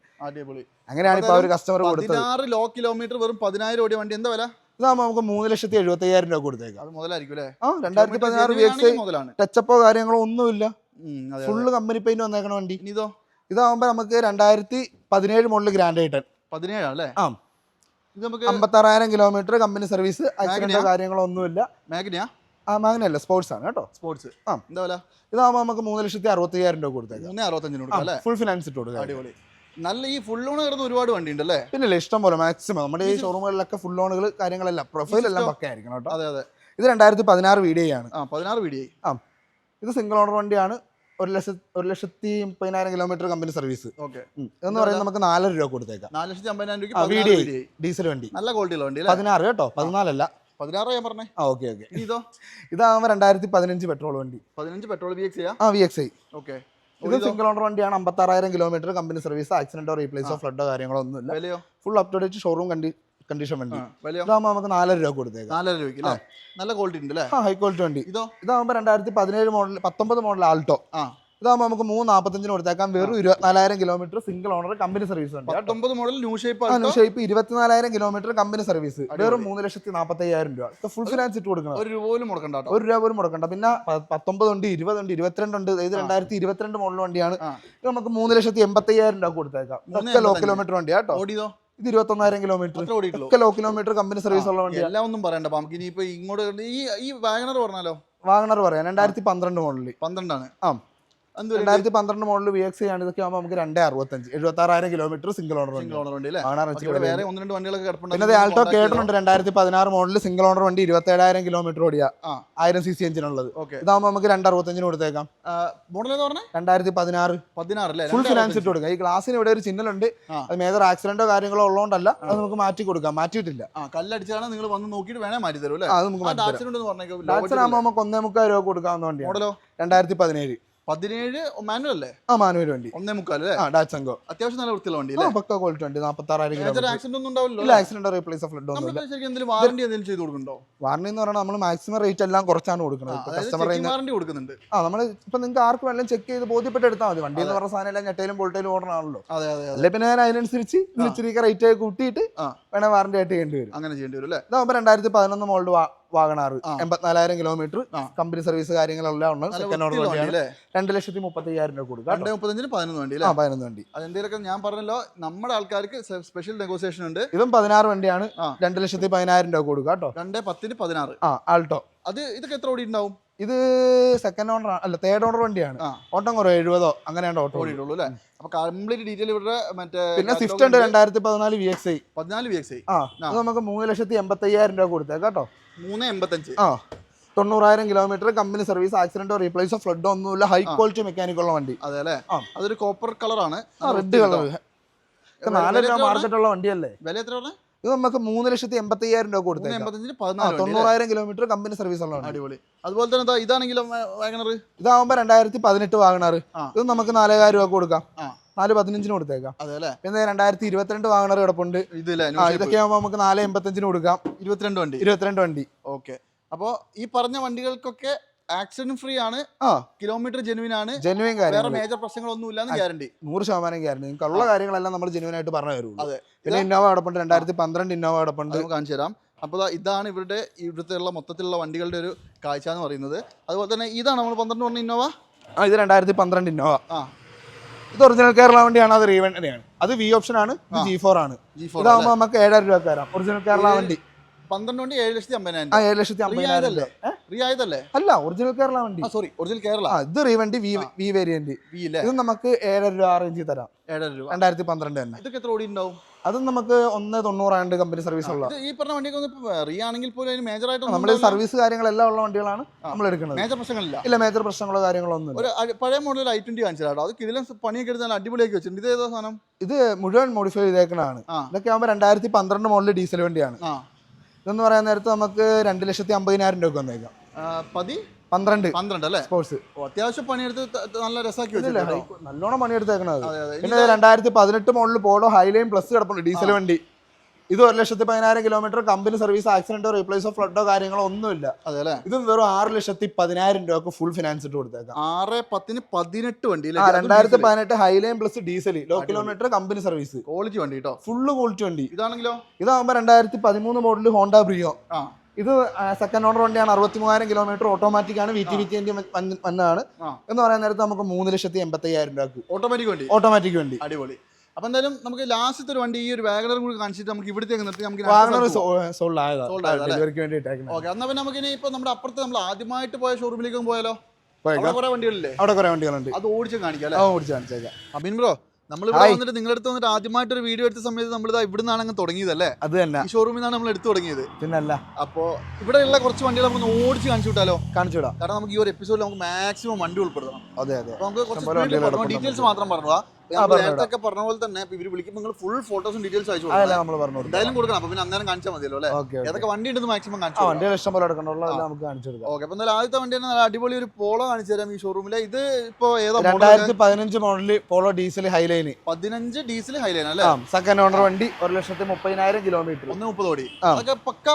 അങ്ങനെയാണ് ഇപ്പൊ ഒരു കസ്റ്റമർ കൊടുത്തത്. 16 ലോ കിലോമീറ്റർ വെറും 10,000 ഓടിയ വണ്ടി എന്താ വില? ഇതാകുമ്പോൾ നമുക്ക് 3,75,000 രൂപ കൊടുത്തേക്കാം. അത് മുതലായിരിക്കും അല്ലേ? 2016 VXI ടച്ചപ്പോ കാര്യങ്ങളോ ഒന്നുമില്ല. ഫുള്ള് കമ്പനി പെയിന്റ് വന്നേക്കണ വണ്ടി. ഇതാകുമ്പോൾ നമുക്ക് 2017 മോഡൽ ഗ്രാൻഡ് ഐട്ടൺ. 17 ആണല്ലേ? 56,000 കിലോമീറ്റർ കമ്പനി സർവീസ്. ആക്സിഡന്റോ കാര്യങ്ങളോ ഒന്നുമില്ല. മാഗ്ന അല്ല, സ്പോർട്സ് ആണ് കേട്ടോ. സ്പോർട്സ്. എന്താ വില? ഇതാകുമ്പോൾ നമുക്ക് 3,65,000 രൂപ കൊടുത്തേക്കാം. 3,65,000 ഫുൾ ഫിനാൻസ് ഇട്ട് കൊടുക്കാം. അടിപൊളി. നല്ല ഈ ഫുൾ ലോൺ കിടന്ന് ഒരുപാട് വണ്ടി ഉണ്ടല്ലേ? പിന്നല്ലേ, ഇഷ്ടം പോലെ മാക്സിമം നമ്മുടെ ഈ ഷോറൂമുകളിലൊക്കെ ഫുൾ ലോണുകൾ കാര്യങ്ങളെല്ലാം പ്രൊഫൈൽ എല്ലാം പക്ക ആയിരിക്കണം കേട്ടോ. അതെ. ഇത് 2016 VDI ആണ്. 16 VDI. ഇത് സിംഗിൾ ഓണർ വണ്ടിയാണ്. 1,30,000 കിലോമീറ്റർ കമ്പനി സർവീസ്. ഇതെന്ന് പറയുന്നത് നമുക്ക് 4 രൂപ കൊടുത്തേക്കാം. 4,50,000 VDI ഡീസൽ വണ്ടി. നല്ല ക്വാളിറ്റിയുള്ള വണ്ടി. 16 കേട്ടോ, 14 അല്ല. 16 ഞാൻ പറഞ്ഞേ. ഓക്കെ. ഇതാകുമ്പോൾ 2015 പെട്രോൾ വണ്ടി. 15 പെട്രോൾ VXI. VXI. ഇത് സിംഗിൾ ഓണർ വണ്ടിയാണ്. 56,000 കിലോമീറ്റർ കമ്പനി സർവീസ്. ആക്സിഡന്റോ റീപ്ലേസോ ഫ്ലഡോ കാര്യങ്ങളോ ഒന്നുമില്ല. Full up to date showroom condition വണ്ടി. ഇതാകുമ്പോൾ നമുക്ക് 4 രൂപ കൊടുത്തേക്കാം. 4 രൂപയ്ക്ക് നല്ല ക്വാളിറ്റി ഉണ്ട് അല്ലേ? ഹൈ ക്വാളിറ്റി വണ്ടി. ഇതാകുമ്പോൾ 2017 മോഡൽ 19 മോഡൽ ആൾട്ടോ. ഇതാകുമ്പോൾ നമുക്ക് 3,45 കൊടുത്തേക്കാം. വെറും 24,000 kilometre single owner company service ഉണ്ട്. 19 model new shape 24,000 kilometre company service. വെറും 3,45,000 രൂപ. ഫുൾ ഫിനാൻസ് ഇട്ട് കൊടുക്കണം. 1 രൂപ പോലും മുടക്കണ്ട. 1 രൂപ പോലും മുടക്കണ്ട. പിന്നെ 19 ഉണ്ട്, 20 ഉണ്ട്, 22 ഉണ്ട്. ഇത് 2022 മോഡൽ വണ്ടിയാണ്. ഇത് നമുക്ക് 3,85,000 രൂപ കൊടുത്തേക്കാം. ഒക്കെ ലോ കിലോമീറ്റർ വണ്ടിയാ കേട്ടോ. ഇത് 21,000 കിലോമീറ്റർ. ഒക്കെ ലോ കിലോമീറ്റർ കമ്പനി സർവീസ് ഉള്ള വണ്ടി. എല്ലാം ഒന്നും പറയണ്ട. നമുക്ക് ഇനിയിപ്പോ ഇങ്ങോട്ട് ഈ വാഗണർ പറഞ്ഞാലോ? വാഗണർ പറയാം. 2012 മോഡല്. 12 ആണ്. 2012 മോഡൽ VXI ആണ്. ഇതൊക്കെ ആകുമ്പോൾ നമുക്ക് 265 76,000 കിലോമീറ്റർ സിംഗിൾ ഓണർ വണ്ടി. വേറെ 1-2 വണ്ടികളൊക്കെ കിടപ്പുണ്ട്. പിന്നെ ആൾട്ടോ കേട്ടറുണ്ട്. 2016 മോഡൽ സിംഗിൾ ഓണർ വണ്ടി. 27,000 കിലോമീറ്റർ ഓടിയ 1000 cc എഞ്ചിൻ ഉള്ളത്. ഇതാകുമ്പോൾ നമുക്ക് 265 കൊടുത്തേക്കാം. മോഡൽ 2016 ഫുൾ ഫിനാൻസ് ഇട്ട് കൊടുക്കാം. ഈ ഗ്ലാസിന് ഇവിടെ ഒരു ചിഹ്നലുണ്ട്. അത് മേജർ ആക്സിഡന്റോ കാര്യങ്ങളോ ഉള്ളതുകൊണ്ടല്ല. അത് നമുക്ക് മാറ്റി കൊടുക്കാം. മാറ്റിയിട്ടില്ല. കല്ലടിച്ചാണ് നിങ്ങൾ വന്ന് നോക്കിയിട്ട് വേണേ മാറ്റി തരും. അത് നമുക്ക് നമുക്ക് 1.25 രൂപ കൊടുക്കാവുന്ന വണ്ടിയാണ്. 2017 മാനുവൽ അല്ലേ? മാനുവൽ വണ്ടി. 1.25 ഡാറ്റ്സംഗോ. അത്യാവശ്യം നല്ല വൃത്തിയുള്ള വണ്ടി. പക്ക ക്വാളിറ്റി വണ്ടി. 46,000 കിലോമീറ്റർ. ആക്സിഡന്റ് ഒന്നും ഉണ്ടാവില്ല. ഇല്ല, ആക്സിഡന്റ് റീപ്ലേസ് ഫ്ലഡ് ഒന്നും ഇല്ല. വാറണ്ടി എന്തെങ്കിലും ചെയ്ത് കൊടുക്കുന്നുണ്ടോ? വാറണ്ടി എന്ന് പറഞ്ഞാൽ നമ്മൾ മാക്സിമം റേറ്റ് എല്ലാം കുറച്ചാണ് കൊടുക്കുന്നത്. കസ്റ്റമർ വാറണ്ടി കൊടുക്കുന്നുണ്ട്. നമ്മൾ ഇപ്പൊ നിങ്ങൾക്ക് ആർക്ക് വേണമെങ്കിലും ചെക്ക് ചെയ്ത് ബോധ്യപ്പെട്ട് എടുത്താൽ മതി. വണ്ടി എന്ന് പറഞ്ഞ സാധനം എല്ലാം ഞെട്ടയിലും പൊളിട്ടയിലും ഓടണാണല്ലോ. അല്ലെ പിന്നെ ഞാൻ അതിനനുസരിച്ച് ഇച്ചിരി റേറ്റ് കൂട്ടിയിട്ട് വേണേൽ വാറണ്ടി ആയിട്ട് ചെയ്യേണ്ടി വരും. അങ്ങനെ ചെയ്യേണ്ടി വരും അല്ലേ? ഇതാകുമ്പോൾ 2011 model WagonR. 84,000 kilometre company service കാര്യങ്ങളെല്ലാം ഉണ്ട്. സെക്കൻഡ് ഓണർ വണ്ടിയാണ്. 2,35,000 രൂപ കൊടുക്കാം. 2.35 11 വണ്ടി. 11 വണ്ടി. അതെന്തെങ്കിലുമൊക്കെ ഞാൻ പറഞ്ഞല്ലോ, നമ്മുടെ ആൾക്കാർക്ക് സ്പെഷ്യൽ നെഗോസിയേഷൻ ഉണ്ട്. ഇതും 16 വണ്ടിയാണ്. 2,10,000 രൂപ കൊടുക്കുക കേട്ടോ. 2.10 ആൾട്ടോ. ഇതൊക്കെ എത്ര ഓടി ഉണ്ടാവും? ഇത് സെക്കൻഡ് ഓണർ അല്ല, തേർഡ് ഓണർ വണ്ടിയാണ്. ഓട്ടം കുറവ് 70 അങ്ങനെയാണ് ഓട്ടം ഓടിയിട്ടുള്ളൂ അല്ലേ? അപ്പൊ കംപ്ലീറ്റ് ഡീറ്റെയിൽ ഇവിടെ മറ്റേ പിന്നെ സ്വിഫ്റ്റ് ഉണ്ട്. 2014 VXI. 14 VXI. അത് നമുക്ക് 3,85,000 രൂപ കൊടുത്തേക്കാം കേട്ടോ. 3.85. 90,000 കിലോമീറ്റർ കമ്പനി സർവീസ്. ആക്സിഡന്റോ റീപ്ലേസോ ഫ്ലഡോ ഒന്നുമില്ല. ഹൈ ക്വാളിറ്റി മെക്കാനിക് ഉള്ള വണ്ടി. അതെ അല്ലേ? അതൊരു കോപ്പർ കളറാണ്. Red colour. 4 രൂപ മാർക്കറ്റ് ഉള്ള വണ്ടിയല്ലേ? വില എത്ര പറഞ്ഞേ? ഇത് നമുക്ക് 3,85,000 രൂപ കൊടുത്തേക്കാം. 90,000 കിലോമീറ്റർ കമ്പനി സർവീസ് ഉള്ള. അടിപൊളി. അതുപോലെ തന്നെ ഇതാണെങ്കിലും വാഗണർ. ഇതാവുമ്പോ 2018 വാഗണർ. ഇത് നമുക്ക് 4,000 രൂപ കൊടുക്കാം. 4,15 കൊടുത്തേക്കാം. പിന്നെ 2022 വാഗണർ കിടപ്പുണ്ട്. ഇതൊക്കെ ആകുമ്പോൾ നമുക്ക് 4,85 കൊടുക്കാം. 22 വണ്ടി. ഓക്കെ. അപ്പോൾ ഈ പറഞ്ഞ വണ്ടികൾക്കൊക്കെ ആക്സിഡന്റ് ഫ്രീ ആണ്. കിലോമീറ്റർ ജെനുവിൻ ആണ്. ജെനുവിൻ കാര്യം. വേറെ മേജർ പ്രശ്നങ്ങളൊന്നും ഇല്ലാന്ന് ഗ്യാരണ്ടി. 100% ഗ്യാരണ്ടി. നിങ്ങൾക്ക് ഉള്ള കാര്യങ്ങളെല്ലാം നമ്മൾ ജെനുവിൻ ആയിട്ട് പറഞ്ഞു തരുള്ളൂ. പിന്നെ ഇന്നോവ കിടപ്പുണ്ട്. 2012 ഇന്നോവ കിടപ്പുണ്ട്. കാണിച്ചു തരാം. അപ്പോൾ ഇതാണ് ഇവിടുത്തെ മൊത്തത്തിലുള്ള വണ്ടികളുടെ ഒരു കാഴ്ച എന്ന് പറയുന്നത്. അതുപോലെ തന്നെ ഇതാണ് നമ്മൾ 12 പറഞ്ഞ ഇന്നോവ. ഇത് 2012 ഇന്നോവ. ഇത് ഒറിജിനൽ കേരള വണ്ടിയാണ്. അത് റീവണ്ടിയാണ്. അത് വി ഓപ്ഷൻ ആണ്. ഇത് G4 ആണ്. ഇതാകുമ്പോൾ നമുക്ക് 7,000 രൂപ തരാം. ഒറിജിനൽ കേരള വണ്ടി. 12 വണ്ടി 7,50,000. 7,50,000. റിയായതല്ലേ? അല്ല, ഒറിജിനൽ കേരള വണ്ടി. Sorry, original Kerala. ഇത് റീവണ്ടി വി വേരിയന്റ്. ഇത് നമുക്ക് 7,000 രൂപ അറേഞ്ച് ചെയ്ത് തരാം. 7,000 രൂപ. 2012 തന്നെ. ഇതൊക്കെ എത്ര ഓടി ഉണ്ടാവും? അതും നമുക്ക് 1.90 കമ്പനി സർവീസ് ഉള്ള. ഈ പറഞ്ഞ വണ്ടിയൊക്കെ ഒന്ന് റീ ആണെങ്കിൽ പോലും അതിന് മേജർ ആയിട്ട് നമ്മൾ സർവീസ് കാര്യങ്ങളെല്ലാം ഉള്ള വണ്ടികളാണ് നമ്മൾ എടുക്കുന്നത്. മേജർ പ്രശ്നങ്ങളില്ല. ഇല്ല, മേജർ പ്രശ്നങ്ങളോ കാര്യങ്ങളോ ഒന്നും. ഒരു പഴയ മോഡൽ i20 കാണിച്ചാലോ, അത് ഇതിലും പണിയൊക്കെ എടുത്ത് നല്ല അടിപൊളിയാക്കി വെച്ചിട്ടുണ്ട്. ഇത് ഏതാ സാധനം? ഇത് മുഴുവൻ മോഡിഫൈ ചെയ്തേക്കണതാണ്. ഇതൊക്കെ ആകുമ്പോൾ 2012 മോഡൽ ഡീസൽ വണ്ടിയാണ്. ഇതെന്ന് പറയാൻ നേരത്ത് നമുക്ക് 2,50,000 രൂപ വന്നേക്കാം. 12 അല്ലേ സ്പോർട്സ്. അത്യാവശ്യം പണിയെടുത്ത് നല്ല രസമാക്കി വെച്ചിട്ടുണ്ട്. നല്ലോണം പണിയെടുത്തേക്കണത്. പിന്നെ 2018 മോഡൽ പോളോ ഹൈലൈൻ പ്ലസ് കിടപ്പുണ്ട്, ഡീസൽ വണ്ടി. ഇത് 1,10,000 കിലോമീറ്റർ, കമ്പനി സർവീസ്, ആക്സിഡന്റോ റീപ്ലേസോ ഫ്ലഡോ കാര്യങ്ങളോ ഒന്നുമില്ല. അതെ. ഇതും വെറും 6,10,000 രൂപക്ക് ഫുൾ ഫിനാൻസ് ഇട്ട് കൊടുത്തേക്കാം. 6,10,000 18 വണ്ടി. 2018 highline plus diesel, low kilometre, company service, quality വണ്ടി കേട്ടോ, ഫുള്ള് ക്വാളിറ്റി വണ്ടി. ഇതാണെങ്കിലോ ഇതാകുമ്പോൾ 2013 മോഡൽ ഹോണ്ട ബ്രിയോ. ഇത് സെക്കൻഡ് ഓണർ വണ്ടിയാണ്. 63,000 കിലോമീറ്റർ, ഓട്ടോമാറ്റിക് ആണ്, VT വന്നതാണ്. എന്ന് പറയാൻ നേരത്ത് നമുക്ക് 3,80,000 രൂപക്ക് ഓട്ടോമാറ്റിക് വണ്ടി. അടിപൊളി. അപ്പൊ എന്തായാലും നമുക്ക് ലാസ്റ്റത്തെ ഒരു വണ്ടി, ഈ ഒരു വാഗണർ കൂടി കാണിച്ചിട്ട് നമുക്ക് ഇവിടത്തേക്ക് നിർത്തി നമുക്ക് സോൾഡ് ഡെലിവറിക്ക് വേണ്ടി. ഓക്കെ, എന്നാ പിന്നെ നമുക്ക് ഇനി ഇപ്പൊ നമ്മുടെ അപ്പുറത്ത് നമ്മൾ ആദ്യമായിട്ട് പോയ ഷോറൂമിലേക്ക് പോയാലോ? കുറെ വണ്ടികളില്ലേ? അവിടെ കുറെ വണ്ടികളുണ്ട്, അത് ഓടിച്ച് കാണിക്കാം. ഓടിച്ച് കാണിച്ചേക്കാം. അബിൻ ബ്രോ, നമ്മളിവിടെ വന്നിട്ട് നിങ്ങളുടെ അടുത്ത് വന്നിട്ട് ആദ്യമായിട്ട് ഒരു വീഡിയോ എടുത്ത സമയത്ത് നമ്മളിതാ ഇവിടെ നിന്നാണ് അങ്ങ് തുടങ്ങിയതല്ലേ? അത് തന്നെ, ഈ ഷോറൂമിൽ നിന്നാണ് നമ്മൾ എടുത്തു തുടങ്ങിയത്. പിന്നല്ല. അപ്പോ ഇവിടെയുള്ള കുറച്ച് വണ്ടികൾ നമുക്ക് ഓടിച്ച് കാണിച്ചു വിട്ടാലോ? കാണിച്ചുവിടാം. കാരണം നമുക്ക് ഈ ഒരു എപ്പിസോഡിൽ നമുക്ക് മാക്സിമം വണ്ടി ഉൾപ്പെടുത്തണം. അതെ അതെ. നമുക്ക് കുറച്ച് ഡീറ്റെയിൽസ് മാത്രം പറഞ്ഞു. നേരത്തെ പറഞ്ഞ പോലെ തന്നെ ഇവര് വിളിക്കുമ്പോൾ നിങ്ങൾ ഫുൾ ഫോട്ടോസും ഡീറ്റെയിൽസ് അയച്ചു എന്തായാലും കൊടുക്കണം. അപ്പൊ പിന്നെ അന്നേരം കാണിച്ചാൽ മതിയല്ലോ അല്ലേ? ഏതൊക്കെ വണ്ടി ഉണ്ടെന്ന് മാക്സിമം കാണിച്ചു. ഓക്കെ, അപ്പൊ എന്തായാലും ആദ്യത്തെ വണ്ടി തന്നെ അടിപൊളി ഒരു പോളോ കാണിച്ചു തരാം ഈ ഷോറൂമിലെ. ഇത് ഇപ്പൊ ഏതാ? 2015 model Polo diesel highline. 15 diesel highline അല്ലേ? സെക്കൻഡ് ഓണർ വണ്ടി, 1,30,000 കിലോമീറ്റർ, 130 ഓടി. അതൊക്കെ പക്ക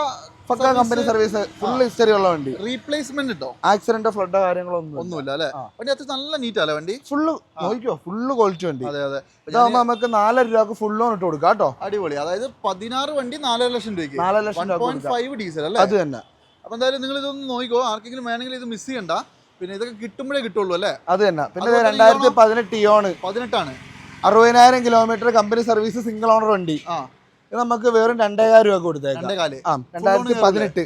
കമ്പനി സർവീസ്, ഫുൾ ഹിസ്റ്ററി ഉള്ള വണ്ടി. റീപ്ലേസ്മെന്റ് ഉണ്ടോ? ആക്സിഡന്റോ ഫ്ലഡോ കാര്യങ്ങളോ ഒന്നുമില്ല അല്ലേ? വണ്ടി അത്ര നല്ല നീറ്റ് അല്ലേ വണ്ടി? ഫുള്ള് നോക്കിയോ, ഫുള്ള് ക്വാളിറ്റി വണ്ടി. അതെ അതെ. ഇതാകുമ്പോ നമുക്ക് 4,00,000 രൂപക്ക് ഫുൾ ലോൺ ഇട്ട് കൊടുക്കാം കേട്ടോ. അടിപൊളി. അതായത് 16 വണ്ടി 4 ലക്ഷം രൂപയ്ക്ക്, 1.5 ഡീസൽ അല്ലേ? അത് തന്നെ. അപ്പൊ എന്തായാലും നിങ്ങൾ ഇതൊന്ന് നോക്കിക്കോ. ആർക്കെങ്കിലും വേണമെങ്കിൽ ഇത് മിസ് ചെയ്യണ്ട. പിന്നെ ഇതൊക്കെ കിട്ടുമ്പോഴേ കിട്ടുള്ളൂ അല്ലേ? അത് തന്നെ. പിന്നെ 2018 Eon 18 60,000 kilometre, company service, single owner വണ്ടി. ഇത് നമുക്ക് വെറും 2,500 രൂപ കൊടുത്തേക്കാം. 2018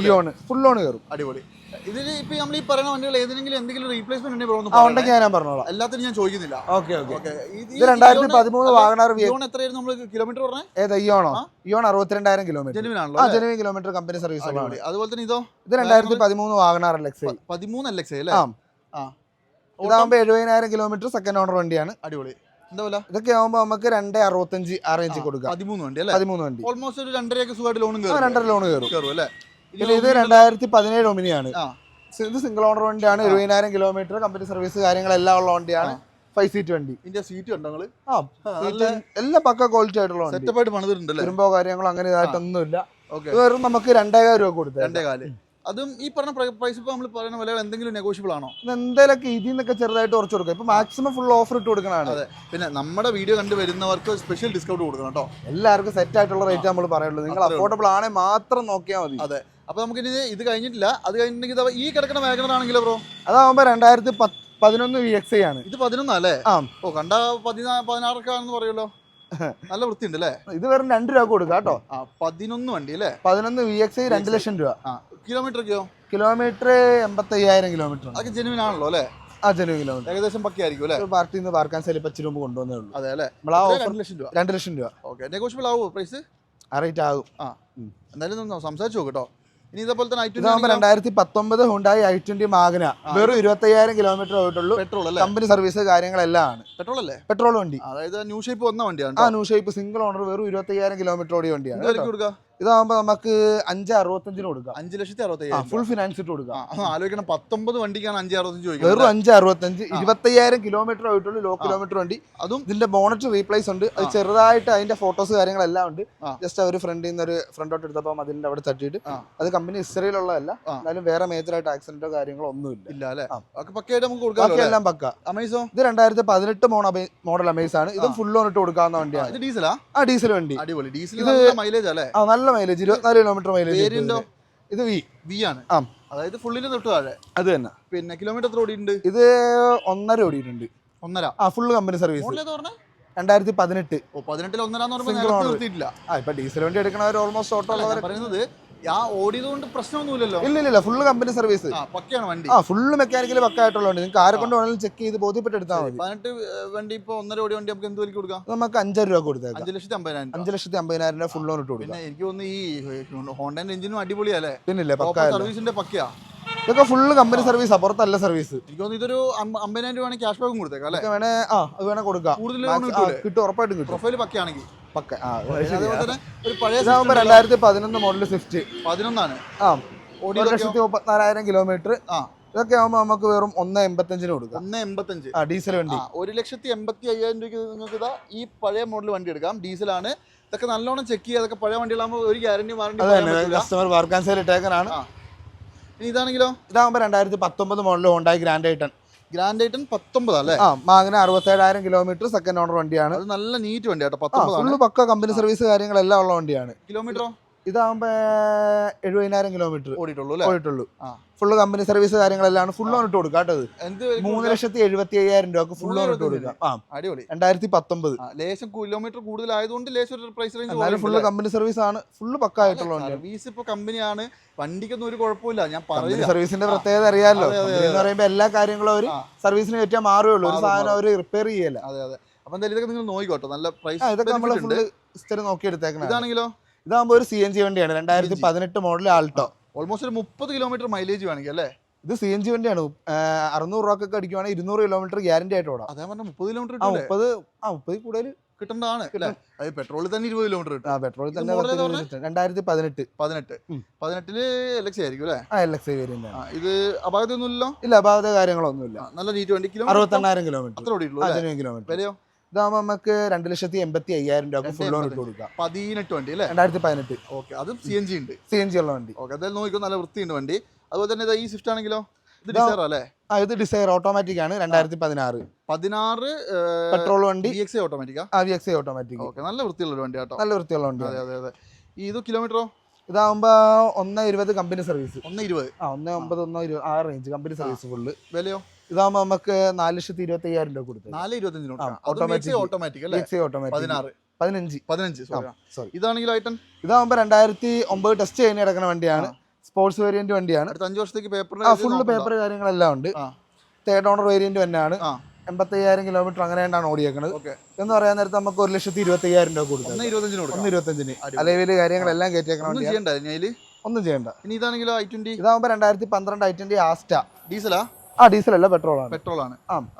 ഇയോണ് ഫുൾ ലോൺ കയറും. അടിപൊളി. ഇതിൽ ഇപ്പൊ നമ്മൾ ഈ പറയുന്ന വണ്ടികൾ എന്തെങ്കിലും റീപ്ലേസ്മെന്റ് ഉണ്ടെങ്കിൽ ഞാൻ പറഞ്ഞോളാം. എല്ലാത്തിനും ഞാൻ ചോദിക്കുന്നില്ല. Okay okay. ഇത് 2013 വാഗണർ എത്രയായിരുന്നു നമ്മൾ കിലോമീറ്റർ പറഞ്ഞത്? ഏതാ ഇയോണോ? Eon 62,000 kilometre. Genuine kilometre, company service. അതുപോലെ തന്നെ ഇതോ? ഇത് 2013 വാഗണർ LXi. 13 LXi അല്ലേ? ഇതാകുമ്പോ 70,000 കിലോമീറ്റർ, സെക്കൻഡ് ഓണർ വണ്ടിയാണ്. അടിപൊളി. എന്താ പോലെ? ഇതൊക്കെ ആകുമ്പോ നമുക്ക് 2.65 ആ റേഞ്ച് കൊടുക്കാം. 13 വണ്ടി അല്ലേ? 13 വണ്ടി. ഓൾമോസ്റ്റ് ഒരു 2.5 സുഖമായിട്ട് ലോണും 2.5 ലോൺ കയറും അല്ലേ? പിന്നെ ഇത് 2017 ഒമിനിയാണ്. ഇത് സിംഗിൾ ഓണർ വണ്ടിയാണ്, 70,000 കിലോമീറ്റർ, കമ്പനി സർവീസ് കാര്യങ്ങളെല്ലാം ഉള്ള വണ്ടിയാണ്. 5 സീറ്റ് വണ്ടി. ഇതിന്റെ സീറ്റ് ഉണ്ടോ നിങ്ങള്? എല്ലാം പക്ക ക്വാളിറ്റി ആയിട്ടുള്ള വണ്ടി. സെറ്റപ്പ് ആയിട്ട് പണിതിട്ടുണ്ടല്ലേ? ഇരുമ്പോ കാര്യങ്ങളോ അങ്ങനെ ഇതായിട്ടൊന്നുമില്ല. വെറും നമുക്ക് 2,500 രൂപ കൊടുത്തത്. 2.5. അതും ഈ പറഞ്ഞ പ്രൈസ് ഇപ്പൊ നമ്മൾ പറയുന്ന വില എന്തെങ്കിലും നെഗോഷ്യബിൾ ആണോ? എന്തെങ്കിലുമൊക്കെ ഇതിൽ നിന്നൊക്കെ ചെറുതായിട്ട് കുറച്ച് കൊടുക്കാം. ഇപ്പൊ മാക്സിമം ഫുൾ ഓഫർ ഇട്ട് കൊടുക്കണതാണ്. അതെ. പിന്നെ നമ്മുടെ വീഡിയോ കണ്ടു വരുന്നവർക്ക് സ്പെഷ്യൽ ഡിസ്കൗണ്ട് കൊടുക്കണം കേട്ടോ. എല്ലാവർക്കും സെറ്റ് ആയിട്ടുള്ള റേറ്റ് നമ്മൾ പറയുള്ളൂ. നിങ്ങൾ അഫോർഡബിൾ ആണെങ്കിൽ മാത്രം നോക്കിയാൽ മതി. അതെ. അപ്പൊ നമുക്ക് ഇനി ഇത് കഴിഞ്ഞിട്ടില്ല. അത് കഴിഞ്ഞിട്ടുണ്ടെങ്കിൽ ഈ കിടക്കുന്ന വാഗണർ ആണെങ്കിലോ ബ്രോ? അതാവുമ്പോ 2011 VXi ആണ്. ഇത് 11 അല്ലേ? ഓ, കണ്ട 16 ആണെന്ന് പറയുമല്ലോ. നല്ല വൃത്തിയുണ്ട് അല്ലേ? ഇത് വെറും 2 രൂപ കൊടുക്കാം കേട്ടോ. 11 വണ്ടി അല്ലേ? 11 VXi 2 ലക്ഷം രൂപ. കിലോമീറ്ററൊക്കെയോ? Kilometre 85,000 kilometre. അതൊക്കെ ജെനുവിൻ ആണല്ലോ അല്ലേ? Genuine kilometre. ഏകദേശം പക്കയായിരിക്കും അല്ലേ? പാർട്ടിയിൽ നിന്ന് പാർക്കാൻ സൈഡിൽ 10 രൂപ കൊണ്ടുവന്നേ ഉള്ളൂ. അതെ അല്ലേ? 2 ലക്ഷം രൂപ. 2 ലക്ഷം രൂപ. ഓക്കെ, നെഗോഷ്യബിൾ ആവുമോ പ്രൈസ്? ആ റേറ്റ് ആകും. എന്തായാലും സംസാരിച്ചു നോക്കട്ടോ. ഇനി ഇതേപോലെ തന്നെ 2019 ഹുണ്ടായി i20 മാഗ്ന, വെറും 25,000 കിലോമീറ്റർ ആയിട്ടുള്ളൂ. പെട്രോൾ അല്ലേ? കമ്പനി സർവീസ് കാര്യങ്ങളെല്ലാം ആണ്. പെട്രോൾ അല്ലേ? പെട്രോൾ വണ്ടി. അതായത് ന്യൂ ഷേപ്പ് വന്ന വണ്ടിയാണ്. ന്യൂ ഷേപ്പ് സിംഗിൾ ഓണർ, വെറും 25,000 കിലോമീറ്റർ ഓടിയ വണ്ടിയാണ്. ഇതാകുമ്പോ നമുക്ക് 5,65 കൊടുക്കാം. 5,65,000 ഫുൾ ഫിനാൻസ് ഇട്ട് കൊടുക്കാം. ആലോചിക്കണം, 19 വണ്ടിക്കാണ് 5,65 ചോദിക്കുന്നത്. വെറും 5,65. 25,000 കിലോമീറ്റർ ആയിട്ടുള്ളൂ, ലോ കിലോമീറ്റർ വണ്ടി. അതും ഇതിന്റെ ബോണറ്റ് റീപ്ലേസ് ഉണ്ട്. അത് ചെറുതായിട്ട് അതിന്റെ ഫോട്ടോസ് കാര്യങ്ങളെല്ലാം ഉണ്ട്. ജസ്റ്റ് അവർ ഫ്രണ്ടിൽ നിന്ന് ഒരു ഫ്രണ്ടോട്ട് എടുത്തപ്പോൾ അതിന്റെ അവിടെ തട്ടിയിട്ട് അത് കമ്പനി ഹിസ്റ്ററിയിലുള്ളതല്ല. എന്നാലും വേറെ മേജർ ആയിട്ട് ആക്സിഡന്റോ കാര്യങ്ങളോ ഒന്നുമില്ല. ഇല്ല അല്ലേ? പക്കയായിട്ട് നമുക്ക് കൊടുക്കാം. എല്ലാം പക്ക. അമേസോ ഇത് 2018 മോഡൽ അമേസ് ആണ്. ഇത് ഫുൾ ഓൺ ഇട്ട് കൊടുക്കാവുന്ന വണ്ടിയാണ്. ഇത് ഡീസലാ? ഡീസൽ വണ്ടി. അടിപൊളി. ഡീസൽ മൈലേജ് അല്ലേ? നല്ല മൈലേജ്, 24 കിലോമീറ്റർ മൈലേജ്. ഇത് വി ആണ്. അതായത് ഫുള്ളിന് തൊട്ട് താഴെ. അത് തന്നെ. പിന്നെ കിലോമീറ്റർ എത്ര ഓടിയിട്ടുണ്ട്? ഇത് 1.5 ഓടിയിട്ടുണ്ട്. 1.5? Full company service. 2018. 18 1.5 ഇപ്പൊ ഡീസൽ വണ്ടി എടുക്കണവർ ഓൾമോസ്റ്റ് ഓട്ടോ ഉള്ളവർ പറയുന്നത് ആ ഓടിയതുകൊണ്ട് പ്രശ്നമൊന്നുമില്ലല്ലോ. ഇല്ല ഫുള്ള് കമ്പനി സർവീസ്. പക്കയാണ് വണ്ടി. ഫുള്ള് മെക്കാനിക്കൽ പക്ക ആയിട്ടുള്ളതുകൊണ്ട് നിങ്ങൾക്ക് ആരെ കൊണ്ട് വേണമെങ്കിലും ചെക്ക് ചെയ്ത് ബോധ്യപ്പെട്ടെടുത്താൽ മതി. 18 വണ്ടി ഇപ്പൊ 1.5 കോടി വണ്ടി നമുക്ക് എന്ത് വിലക്ക് കൊടുക്കാം? നമുക്ക് 5 രൂപ കൊടുത്തേക്കാം. 5,50,000. 5,50,000 രൂപ ഫുൾ ലോൺ ഇട്ട് കൊടുക്കാം. പിന്നെ എനിക്ക് തോന്നുന്നു ഈ ഹോണ്ടന്റെ എഞ്ചിനും അടിപൊളിയല്ലേ? പിന്നില്ലേ പക്ക സർവീസിന്റെ പക്കയാ. ഇതൊക്കെ ഫുള്ള് കമ്പനി സർവീസാ, പുറത്തല്ല സർവീസ്. എനിക്ക് തോന്നുന്നു ഇതൊരു 50,000 രൂപ ക്യാഷ് ബാക്കും കൊടുത്തേക്കാം അല്ലേ? വേണേ അത് വേണേ കൊടുക്കാം. കൂടുതൽ കിട്ടും, ഉറപ്പായിട്ടും കിട്ടും. പ്രൊഫൈൽ പക്കയാണെങ്കിൽ പക്ക. അതുപോലെ തന്നെ ഒരു പഴയ 2011 മോഡൽ സ്വിഫ്റ്റ് 11 1,34,000 കിലോമീറ്റർ. ഇതൊക്കെ ആകുമ്പോൾ നമുക്ക് വെറും 1,85 കൊടുക്കാം. 1,85 ഡീസൽ വണ്ടി. 1,85,000 രൂപയ്ക്ക് നിങ്ങൾക്ക് ഇതാ ഈ പഴയ മോഡൽ വണ്ടി എടുക്കാം. ഡീസലാണ്. ഇതൊക്കെ നല്ലോണം ചെക്ക് ചെയ്യുക. അതൊക്കെ പഴയ വണ്ടികളാകുമ്പോൾ ഒരു ഗ്യാരണ്ടി വാറണ്ടി കസ്റ്റമർ വാർക്കാൻ സെയിൽ ഇട്ടേക്കാനാണ്. ഇനി ഇതാണെങ്കിലോ? ഇതാകുമ്പോൾ 2019 മോഡൽ ഹോണ്ടായി ഗ്രാൻഡ് ഐറ്റൺ. ഗ്രാൻഡ് ഐറ്റൺ 19 അല്ലേ? മാഗ്ന 67,000 കിലോമീറ്റർ സെക്കൻഡ് ഓണർ വണ്ടിയാണ്. അത് നല്ല നീറ്റ് വണ്ടി കേട്ടോ. 19 ഫുള്ള് പക്ക കമ്പനി സർവീസ് കാര്യങ്ങളെല്ലാം ഉള്ള വണ്ടിയാണ്. കിലോമീറ്ററോ? ഇതാകുമ്പോ 70,000 കിലോമീറ്റർ ഓടിയിട്ടുള്ളൂ. ഫുള്ള് കമ്പനി സർവീസ് കാര്യങ്ങളെല്ലാം ഫുൾ ലോൺ ഇട്ട് കൊടുക്കാം കേട്ടോ. 3,75,000 രൂപ ഫുൾ ലോൺ ഇട്ട് കൊടുക്കാം. അടിപൊളി. 2019. ലേശം കിലോമീറ്റർ കൂടുതലായതുകൊണ്ട് ലേശം ഒരു price range. Full company service ആണ്. ഫുള്ള് പക്ക ആയിട്ടുള്ള സർവീസ് ഇപ്പൊ കമ്പനിയാണ്. വണ്ടിക്കൊന്നും ഒരു കുഴപ്പമില്ല. ഞാൻ പറയുന്നത് സർവീസിന്റെ പ്രത്യേകത അറിയാലോ. എന്ന് പറയുമ്പോ എല്ലാ കാര്യങ്ങളും അവര് സർവീസിന് പറ്റിയാൽ മാറുകയുള്ളൂ. ഒരു സാധനം അവര് റിപ്പയർ ചെയ്യല്ല. അതെ. അപ്പൊ എന്തായാലും ഇതൊക്കെ നിങ്ങൾ നോക്കിക്കോട്ടോ. നല്ല പ്രൈസ്. ഇതൊക്കെ നമ്മള് ഫുള്ള് സ്ഥിരം നോക്കി എടുത്തേക്കണം. ഇതാണെങ്കിലോ? ഇതാകുമ്പോ ഒരു CNG വണ്ടിയാണ്. 2018 മോഡൽ ആൾട്ടോ. ഓൾമോസ്റ്റ് ഒരു 30 കിലോമീറ്റർ മൈലേജ് വേണമെങ്കിൽ അല്ലേ? ഇത് CNG വണ്ടിയാണ്. 600 രൂപക്കൊക്കെ അടിക്കുവാണെങ്കിൽ 200 കിലോമീറ്റർ ഗ്യാരണ്ടി ആയിട്ട് ഓടാം. അതേ പറഞ്ഞ 30 കിലോമീറ്റർ 30 കൂടുതൽ കിട്ടേണ്ടതാണ്. അത് പെട്രോളിൽ തന്നെ 20 കിലോമീറ്റർ കിട്ടും. പെട്രോളിൽ തന്നെ 2018 18 LX ആയിരിക്കും അല്ലേ? LX വേരിയന്റ് ആണ്. ഇത് അപാകതയൊന്നുമില്ലല്ലോ? ഇല്ല, അപാകത കാര്യങ്ങളൊന്നുമില്ല. നല്ല നീറ്റ് വണ്ടി. 68,000 കിലോമീറ്റർ. അത്ര ഓടിയിട്ടുള്ളൂ കിലോമീറ്റർ. വിലയോ? ഇതാകുമ്പോൾ നമുക്ക് 2,85,000 രൂപ ഫുൾ ലോൺ ഇട്ട് കൊടുക്കാം. 18 വണ്ടി അല്ലേ? 2018. ഓക്കെ. അതും CNG ഉണ്ട്. CNG ഉള്ള വണ്ടി. ഓക്കെ. അതായത് നോക്കിക്കോ, നല്ല വൃത്തിയുണ്ട് വണ്ടി. അതുപോലെ തന്നെ ഈ സ്വിഫ്റ്റ് ആണെങ്കിലോ? ഇത് ഡിസൈർ അല്ലേ? ഇത് ഡിസൈർ ഓട്ടോമാറ്റിക് ആണ്. 2016 പെട്രോൾ വണ്ടി. VXI ഓട്ടോമാറ്റിക്കാ? VXI automatic. ഓക്കെ. നല്ല വൃത്തിയുള്ള ഒരു വണ്ടി കേട്ടോ. നല്ല വൃത്തിയുള്ള വണ്ടി. അതെ. ഇത് കിലോമീറ്ററോ? ഇതാകുമ്പോ 1,20 കമ്പനി സർവീസ്. 1,20. 1,9, 1,20 ആ റേഞ്ച് കമ്പനി സർവീസ് ഫുള്ള്. വിലയോ? ഇതാകുമ്പോ നമുക്ക് 4,25,000 രൂപ കൊടുത്തു. 4,25 ഓട്ടോമാറ്റിക് അല്ലേ? 15. സോറി. ഇതാണെങ്കിലോ ഐറ്റം? ഇതാകുമ്പോ 2009 ടെസ്റ്റ് ചെയ്യുന്ന കിടക്കുന്ന വണ്ടിയാണ്. സ്പോർട്സ് വേരിയന്റ് വണ്ടിയാണ്. 5 വർഷത്തേക്ക് പേപ്പർ ഫുള്ള് പേപ്പർ കാര്യങ്ങളെല്ലാം ഉണ്ട്. തേർഡ് ഓണർ വേരിയന്റ് തന്നെയാണ്. 85,000 കിലോമീറ്റർ അങ്ങനെയാണ് ഓടിയേക്കുന്നത്. എന്ന് പറയാൻ നേരത്തെ നമുക്ക് 1,25,000 രൂപ കൊടുക്കും. 1,25 അലവില് കാര്യങ്ങളെല്ലാം കയറ്റിയേക്കണം. ഒന്നും ചെയ്യണ്ട. ഇനി ഇതാണെങ്കിലോ? i20. ഇതാകുമ്പോ 2012 i20 ആസ്റ്റ. ഡീസലാ? ഡീസൽ അല്ല, പെട്രോളാണ്.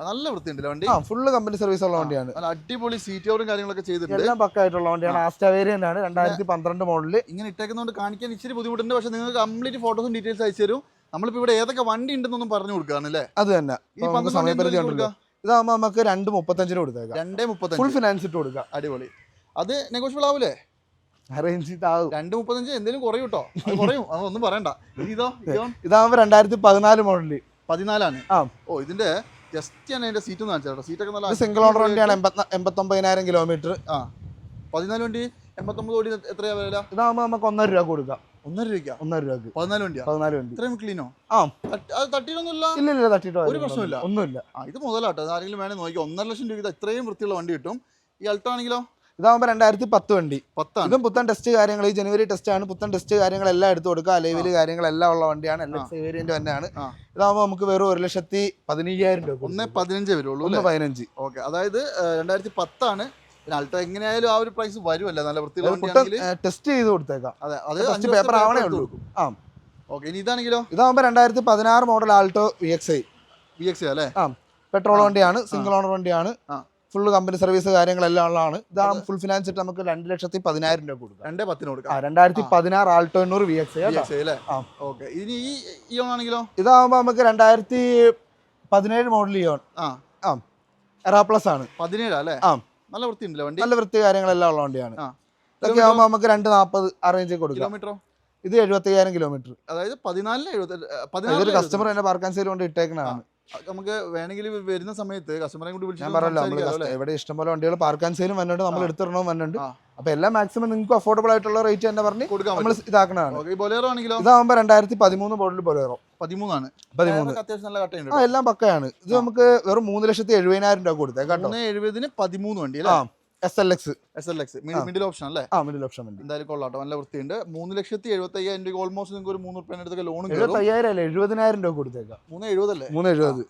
നല്ല വൃത്തിയുണ്ടല്ലോ വണ്ടി. ഫുള്ള് കമ്പനി സർവീസ് ഉള്ള വണ്ടിയാണ്. അടിപൊളി സീറ്റ് കവറും കാര്യങ്ങളൊക്കെ ചെയ്തിട്ടുണ്ട്. എല്ലാം പക്കായിട്ടുള്ള വണ്ടിയാണ്. ആസ്റ്റ വേരിയന്റ് ആണ്. 2012 മോഡല്. ഇങ്ങനെ ഇട്ടേക്കുന്നതുകൊണ്ട് കാണിക്കാൻ ഇച്ചിരി ബുദ്ധിമുട്ടുണ്ട്. പക്ഷെ നിങ്ങൾക്ക് കംപ്ലീറ്റ് ഫോട്ടോസും ഡീറ്റെയിൽസ് അയച്ചു തരും. നമ്മളിപ്പോ ഇവിടെ ഏതൊക്കെ വണ്ടി ഉണ്ടെന്നൊന്നും പറഞ്ഞു കൊടുക്കാണല്ലേ? അത് തന്നെ. സമയപരിധി ഉണ്ടല്ലോ. ഇതാകുമ്പോ നമുക്ക് 2,35 കൊടുത്തേക്കാം. 2,35 ഫുൾ ഫിനാൻസ് ഇട്ട് കൊടുക്കാം. അടിപൊളി. അത് നെഗോഷ്യബിൾ ആവൂലേ? അറേഞ്ച് ചെയ്താവും. 2,35 എന്തെങ്കിലും കുറയും കേട്ടോ. കുറയും, അതൊന്നും പറയണ്ട. ഇതാകുമ്പോ 2014 മോഡല്. 14 ഓ, ഇതിന്റെ ജസ്റ്റ് ഞാൻ അതിന്റെ സീറ്റ് ഒന്ന് കാണിച്ചു. സീറ്റൊക്കെ നല്ല സിംഗിൾ ഓണർ വണ്ടിയാണ്. 89,000 കിലോമീറ്റർ. 14 വണ്ടി 89 കോടി. എത്രയാ വില? ഇതാകുമ്പോ നമുക്ക് 1,5 രൂപ കൊടുക്കാം. 1,5 രൂപയ്ക്ക് 14 വണ്ടി. ഇത്രയും ക്ലീനോ? അത് തട്ടിയിട്ടൊന്നുമില്ല. ഇല്ല, തട്ടിട്ടോ ഒരു പ്രശ്നമില്ല. ഒന്നുമില്ല. ഇത് മുതലാട്ടോ. ആരെങ്കിലും വേണേ നോക്കി 1.5 ലക്ഷം രൂപ ഇത്രയും വൃത്തിയുള്ള വണ്ടി കിട്ടും. ഈ അൾട്ടോ ആണെങ്കിലോ? ഇതാകുമ്പോ 2010 വണ്ടി. 10. ഇതും പുത്തൻ ടെസ്റ്റ് കാര്യങ്ങൾ. ഈ ജനുവരി ടെസ്റ്റ് ആണ്. പുത്തൻ ടെസ്റ്റ് കാര്യങ്ങളെല്ലാം എടുത്തു കൊടുക്കുക. അലവില് കാര്യങ്ങളെല്ലാം ഉള്ള വണ്ടിയാണ്. LX വേരിയന്റ് തന്നെയാണ്. ഇതാകുമ്പോ നമുക്ക് വെറും 1,15,000 രൂപ. 1,15 വരുള്ളൂ. 1,15. ഓക്കെ. അതായത് 2010 ആണ്. പിന്നെ അൾട്ടോ എങ്ങനെയായാലും ആ ഒരു പ്രൈസ് വരുമല്ലോ. നല്ല വൃത്തിയുള്ള ടെസ്റ്റ് ചെയ്ത് കൊടുത്തേക്കാം. അതെ. പേപ്പർ ആവണേ ഉള്ളൂ. ഓക്കെ. ഇനി ഇതാണെങ്കിലോ? ഇതാകുമ്പോ 2016 മോഡൽ ആൾട്ടോ VXI അല്ലേ? പെട്രോൾ വണ്ടിയാണ്. സിംഗിൾ ഓണർ വണ്ടിയാണ്. ഫുള്ള് കമ്പനി സർവീസ് കാര്യങ്ങളെല്ലാം ഉള്ളതാണ്. ഇതാണ് ഫുൾ ഫിനാൻസ് ഇട്ട് നമുക്ക് 2,10,000 രൂപ കൊടുക്കാം. 2016 ആൾട്ടോ 800 VXI അല്ലേ? ഓക്കെ. ഇനി ഈ ആണെങ്കിലോ? ഇതാകുമ്പോ നമുക്ക് 2017 മോഡൽ ഇയോൺ. എറാ പ്ലസ് ആണ്. 17 അല്ലേ? നല്ല വൃത്തിയുണ്ടല്ലോ വണ്ടി. നല്ല വൃത്തി കാര്യങ്ങളെല്ലാം ഉള്ള വണ്ടിയാണ്. ഇതൊക്കെ ആകുമ്പോൾ നമുക്ക് 2,40 ആ റേഞ്ചിൽ കൊടുക്കാം. കിലോമീറ്ററോ? ഇത് 70,000 കിലോമീറ്റർ. അതായത് 14 കസ്റ്റമർ എന്നെ പാർക്കാൻ സൈഡ് കൊണ്ട് ഇട്ടേക്കണതാണ്. നമുക്ക് വേണമെങ്കിൽ വരുന്ന സമയത്ത് കസ്റ്റമറെ കൊണ്ട് വിളിച്ചു. ഞാൻ പറഞ്ഞല്ലോ, ഇവിടെ ഇഷ്ടംപോലെ വണ്ടികൾ പാർക്കാൻ സൈലും വന്നിട്ട് നമ്മൾ എടുത്തിടണമെന്ന് വന്നിട്ടുണ്ട്. അപ്പൊ എല്ലാം മാക്സിമം നിങ്ങൾക്ക് അഫോർഡബിൾ ആയിട്ടുള്ള റേറ്റ് തന്നെ പറഞ്ഞ് നമ്മൾ ഇതാക്കണതാണ്. ബൊലേറോ ആണെങ്കിലോ? ഇതാകുമ്പോൾ 2013 മോഡൽ ബൊലേറോ. 13 അത്യാവശ്യം നല്ല കട്ടയുണ്ട്. എല്ലാം പക്കയാണ്. ഇത് നമുക്ക് വെറും 3,70,000 രൂപ കൊടുത്തേ കേട്ടോ. 3,70,000 13 വണ്ടി അല്ലേ? SLX SLX മിഡിൽ ഓപ്ഷൻ അല്ലേ? മിഡിൽ ഓപ്ഷൻ വണ്ടി. എന്തായാലും കൊള്ളാട്ടോ, നല്ല വൃത്തിയുണ്ട്. 3,75,000 രൂപ, ഓൾമോസ്റ്റ് നിങ്ങൾക്ക് ഒരു 3 റുപ്യേൻ്റെ അടുത്തൊക്കെ ലോൺ 75,000 അല്ലേ, 70,000 രൂപ കൊടുത്തേക്കാം. 370 അല്ലേ? 370.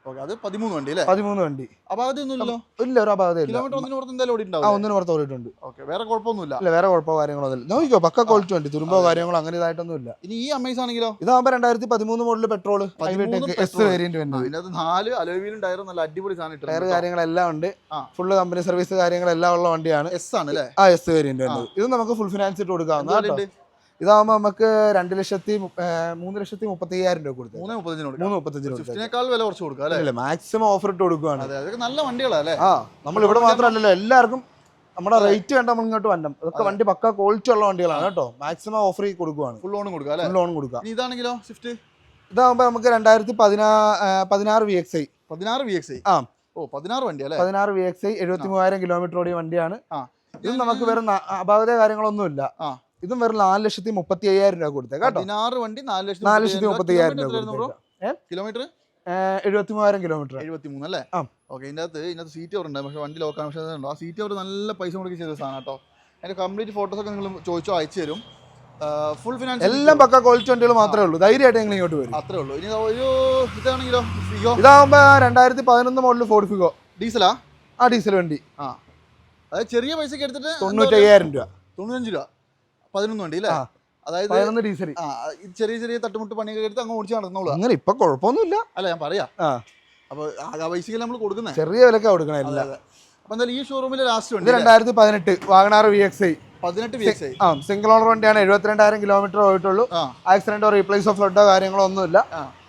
ഓക്കെ, അത് 13 വണ്ടി അല്ലേ? 13 വണ്ടി. അപാകതയൊന്നുമില്ലല്ലോ? ഇല്ല, ഒരു അപാകത ഇല്ല. കിലോമീറ്റർ ഒന്നിന് പുറത്ത് എന്തായാലും ഓടിയിട്ടുണ്ടാവും. ഒന്നിന് പുറത്ത് ഓടിയിട്ടുണ്ട്. ഓക്കെ, വേറെ കുഴപ്പമൊന്നുമില്ല. ഇല്ല, വേറെ കുഴപ്പമോ കാര്യങ്ങളോ ഒന്നുമില്ല. നോക്കിക്കോ, പക്ക ക്വാളിറ്റി വണ്ടി, തുരുമ്പോ കാര്യങ്ങളോ അങ്ങനെ ഇതായിട്ടൊന്നും ഇല്ല. ഇനി ഈ അമേസ് ആണെങ്കിലോ? ഇതാകുമ്പോൾ 2013 മോഡൽ പെട്രോൾ S വേരിയന്റ് വരുന്നത്. ഇതിനകത്ത് 4 അലോയ് ടയറും നല്ല അടിപൊളി സാധനം ടയർ കാര്യങ്ങളെല്ലാം ഉണ്ട്. ഫുള്ള് കമ്പനി സർവീസ് കാര്യങ്ങളെല്ലാം ഉള്ള വണ്ടിയാണ്. S ആണ് അല്ലേ? S വേരിയന്റ് വരുന്നത്. ഇത് നമുക്ക് ഫുൾ ഫിനാൻസ് ഇട്ട് കൊടുക്കാവുന്ന. ഇതാകുമ്പോൾ നമുക്ക് 2,30,000 രൂപ കൊടുത്തു. 3,35 വില കുറച്ച് കൊടുക്കുക അല്ലേ? മാക്സിമം ഓഫർ ഇട്ട് കൊടുക്കുകയാണ്. അതൊക്കെ നല്ല വണ്ടികളല്ലേ? നമ്മൾ ഇവിടെ മാത്രമല്ലല്ലോ, എല്ലാവർക്കും നമ്മുടെ റേറ്റ് കണ്ട നമ്മൾ ഇങ്ങോട്ട് വരണം. ഇതൊക്കെ വണ്ടി പക്ക ക്വാളിറ്റി ഉള്ള വണ്ടികളാണ് കേട്ടോ. മാക്സിമം ഓഫർ കൊടുക്കുകയാണ്. ഫുൾ ലോൺ കൊടുക്കുക അല്ലേ? ഫുൾ ലോൺ കൊടുക്കുക. ഇതാണെങ്കിലോ സ്വിഫ്റ്റ്? ഇതാകുമ്പോൾ നമുക്ക് 2016 VXI. 16 VXI. ഓ, 16 വണ്ടി അല്ലേ? 16 VXI 73,000 കിലോമീറ്റർ ഓടിയ വണ്ടിയാണ്. ഇത് നമുക്ക് വേറെ അപാകത കാര്യങ്ങളൊന്നുമില്ല. ഇതും വെറും 4,35,000 രൂപ കൊടുത്തേ കേട്ടോ. 16 വണ്ടി 4,35,000 രൂപ. Kilometre 73,000 kilometre. 73 അല്ലേ? ഓക്കെ. ഇതിനകത്ത് സീറ്റ് കവർ ഉണ്ട്, പക്ഷേ വണ്ടി ലോക്കാണ്. പക്ഷേ ആ സീറ്റ് കവർ നല്ല പൈസ മുടക്കി ചെയ്ത സാധനം കേട്ടോ. അതിന്റെ കംപ്ലീറ്റ് ഫോട്ടോസ് ഒക്കെ നിങ്ങൾ ചോദിച്ചോ, അയച്ചു തരും. ഫുൾ ഫിനാൻസ് എല്ലാം പക്ക ക്വാളിറ്റി വണ്ടികൾ മാത്രമേ ഉള്ളൂ. ധൈര്യമായിട്ട് നിങ്ങൾ ഇങ്ങോട്ട് വരും. അത്രേ ഉള്ളൂ. ഇനി ഒരു ഇതാണെങ്കിലോ? ഫിഗോ. ഇതാകുമ്പോൾ 2011 മോഡൽ ഫോർഡ് ഫിഗോ. ഡീസലാ? ഡീസൽ വണ്ടി. അതായത് ചെറിയ പൈസക്ക് എടുത്തിട്ട് 95,000 രൂപ. 95 രൂപ 11 വണ്ടി അല്ലേ? അതായത് 11 ഡീസൽ. ചെറിയ ചെറിയ തട്ടുമുട്ട് പണിയൊക്കെ എടുത്ത് അങ്ങ് ഓടിച്ച് നടന്നോളൂ. അങ്ങനെ ഇപ്പൊ കുഴപ്പമൊന്നുമില്ല അല്ല, ഞാൻ പറയാ. അപ്പൊ ആ പൈസക്ക് നമ്മൾ കൊടുക്കുന്നത് ചെറിയ വിലക്കാ കൊടുക്കണേ. അപ്പൊ എന്തായാലും ഈ ഷോറൂമിലെ ലാസ്റ്റ് വണ്ടി 2018 WagonR VXI. 18 VXI. Single owner വണ്ടിയാണ്. 72,000 കിലോമീറ്റർ പോയിട്ടുള്ളൂ. ആക്സിഡന്റോ റീപ്ലേസ് ഓഫ് ഫ്ലഡോ കാര്യങ്ങളോ ഒന്നുമില്ല.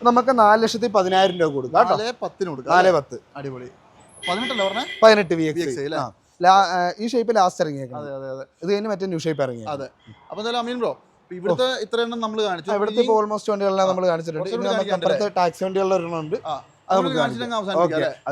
നമുക്ക് 4,10,000 രൂപ കൊടുക്കാം. 4,10 കൊടുക്കാം. 4,10. അടിപൊളി. 18 പറഞ്ഞേ? 18 VXI. ഈ ഷേപ്പ് ലാസ്റ്റ് ഇറങ്ങിയേക്കാം. ഇത് കഴിഞ്ഞ് മറ്റേ ന്യൂ ഷേപ്പ് ഇറങ്ങി. അതെ. അപ്പൊ എന്തായാലും അമീൻ ബ്രോ, ഇവിടുത്തെ ഇത്രയെണ്ണം നമ്മൾ കാണിച്ചു. ഇവിടുത്തെ ഓൾമോസ്റ്റ് വണ്ടികളെല്ലാം നമ്മൾ കാണിച്ചിട്ടുണ്ട്. ടാക്സി വണ്ടികളുടെ ഒരെണ്ണമുണ്ട്. അതും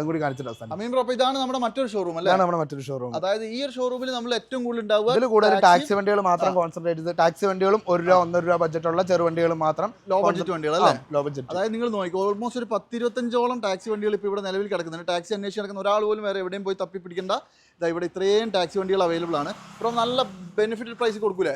കൂടി കാണിച്ചിട്ട്. അമീൻ ബ്രോ, ഇതാണ് നമ്മുടെ മറ്റൊരു ഷോറൂം അല്ലേ? നമ്മുടെ മറ്റൊരു ഷോറൂം. അതായത് ഈ ഒരു ഷോറൂമിൽ നമ്മൾ ഏറ്റവും കൂടുതൽ ഉണ്ടാവുക ഇതിൽ കൂടുതൽ ടാക്സി വണ്ടികൾ മാത്രം കോൺസെൻട്രേറ്റ് ചെയ്ത്, ടാക്സി വണ്ടികളും 1 രൂപ 1.5 രൂപ ബഡ്ജറ്റുള്ള ചെറുവണ്ടികളും മാത്രം, ലോ ബഡ്ജറ്റ് വണ്ടികൾ അല്ലേ? Low budget. അതായത് നിങ്ങൾ നോക്കി, ഓൾമോസ്റ്റ് ഒരു 10-25ഓളം ടാക്സി വണ്ടികൾ ഇപ്പോൾ ഇവിടെ നിലവിൽ കിടക്കുന്നുണ്ട്. ടാക്സി അന്വേഷിച്ച് നടക്കുന്ന ഒരാൾ പോലും വേറെ എവിടെയും പോയി തപ്പി പിടിക്കേണ്ട. ഇവിടെ ഇത്രയും ടാക്സി വണ്ടികൾ അവൈലബിൾ ആണ്. ഇപ്പോൾ നല്ല ബെനിഫിറ്റഡ് പ്രൈസ് കൊടുക്കൂലേ?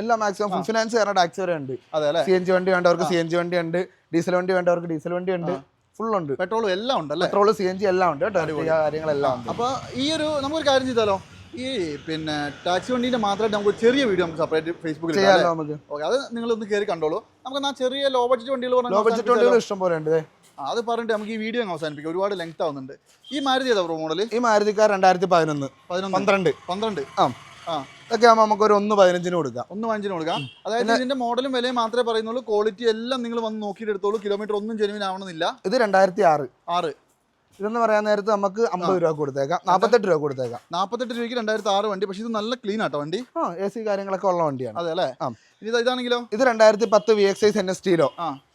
എല്ലാം മാക്സിമം ഫുൾ ഫിനാൻസ് കാരണം ടാക്സി വരെ ഉണ്ട്. അതെ അല്ലേ? CNG വണ്ടി വേണ്ടവർക്ക് CNG വണ്ടി ഉണ്ട്, ഡീസൽ വണ്ടി വേണ്ടവർക്ക് ഡീസൽ വണ്ടി ഉണ്ട്. ഫുൾ ഉണ്ട്. പെട്രോളും എല്ലാം ഉണ്ടല്ലേ? പെട്രോൾ CNG എല്ലാം ഉണ്ട് കേട്ടോ. കാര്യങ്ങളെല്ലാം ഉണ്ട്. അപ്പോൾ ഈ ഒരു നമുക്കൊരു കാര്യം ചെയ്താലോ, ഈ പിന്നെ ടാക്സി വണ്ടീൻ്റെ മാത്രമായിട്ട് നമുക്ക് ചെറിയ വീഡിയോ നമുക്ക് സെപ്പറേറ്റ് ഫേസ്ബുക്കിൽ ചെയ്യാമല്ലോ നമുക്ക്. ഓക്കെ, അത് നിങ്ങളൊന്ന് കയറി കണ്ടോളൂ. നമുക്ക് ആ ചെറിയ ലോ ബഡ്ജറ്റ് വണ്ടികൾ പറഞ്ഞാൽ, ലോ ബഡ്ജറ്റ് വണ്ടികൾ ഇഷ്ടം പോലെ ഉണ്ട്. അത് പറഞ്ഞിട്ട് നമുക്ക് ഈ വീഡിയോ അവസാനിപ്പിക്കാം. ഒരുപാട് ലെങ്ത് ആവുന്നുണ്ട്. ഈ മാരുതി ഏതാ ബ്രോ മോഡൽ? ഈ മാരുതിക്കാർ 2011 12 ഇതൊക്കെ ആകുമ്പോൾ നമുക്ക് ഒരു 1.15 കൊടുക്കാം. 1.15 കൊടുക്കാം. അതായത് ഇതിന്റെ മോഡലും വിലയും മാത്രമേ പറയുന്നുള്ളൂ. ക്വാളിറ്റി എല്ലാം നിങ്ങൾ വന്ന് നോക്കിയിട്ട് എടുത്തോളൂ. കിലോമീറ്റർ ഒന്നും ജെനുവിൻ ആവണമെന്നില്ല. ഇത് 2006. ഇതെന്ന് പറയാൻ നേരത്ത് നമുക്ക് 50 രൂപ കൊടുത്തേക്കാം, 48 രൂപ കൊടുത്തേക്കാം. 48 രൂപയ്ക്ക് 2006 വണ്ടി. പക്ഷെ ഇത് നല്ല ക്ലീൻ ആട്ടോ വണ്ടി. AC കാര്യങ്ങളൊക്കെ ഉള്ള വണ്ടിയാണ്. അതെ അല്ലേ? ഇതാണെങ്കിലോ? ഇത് 2010 VXI NSTയിലോ.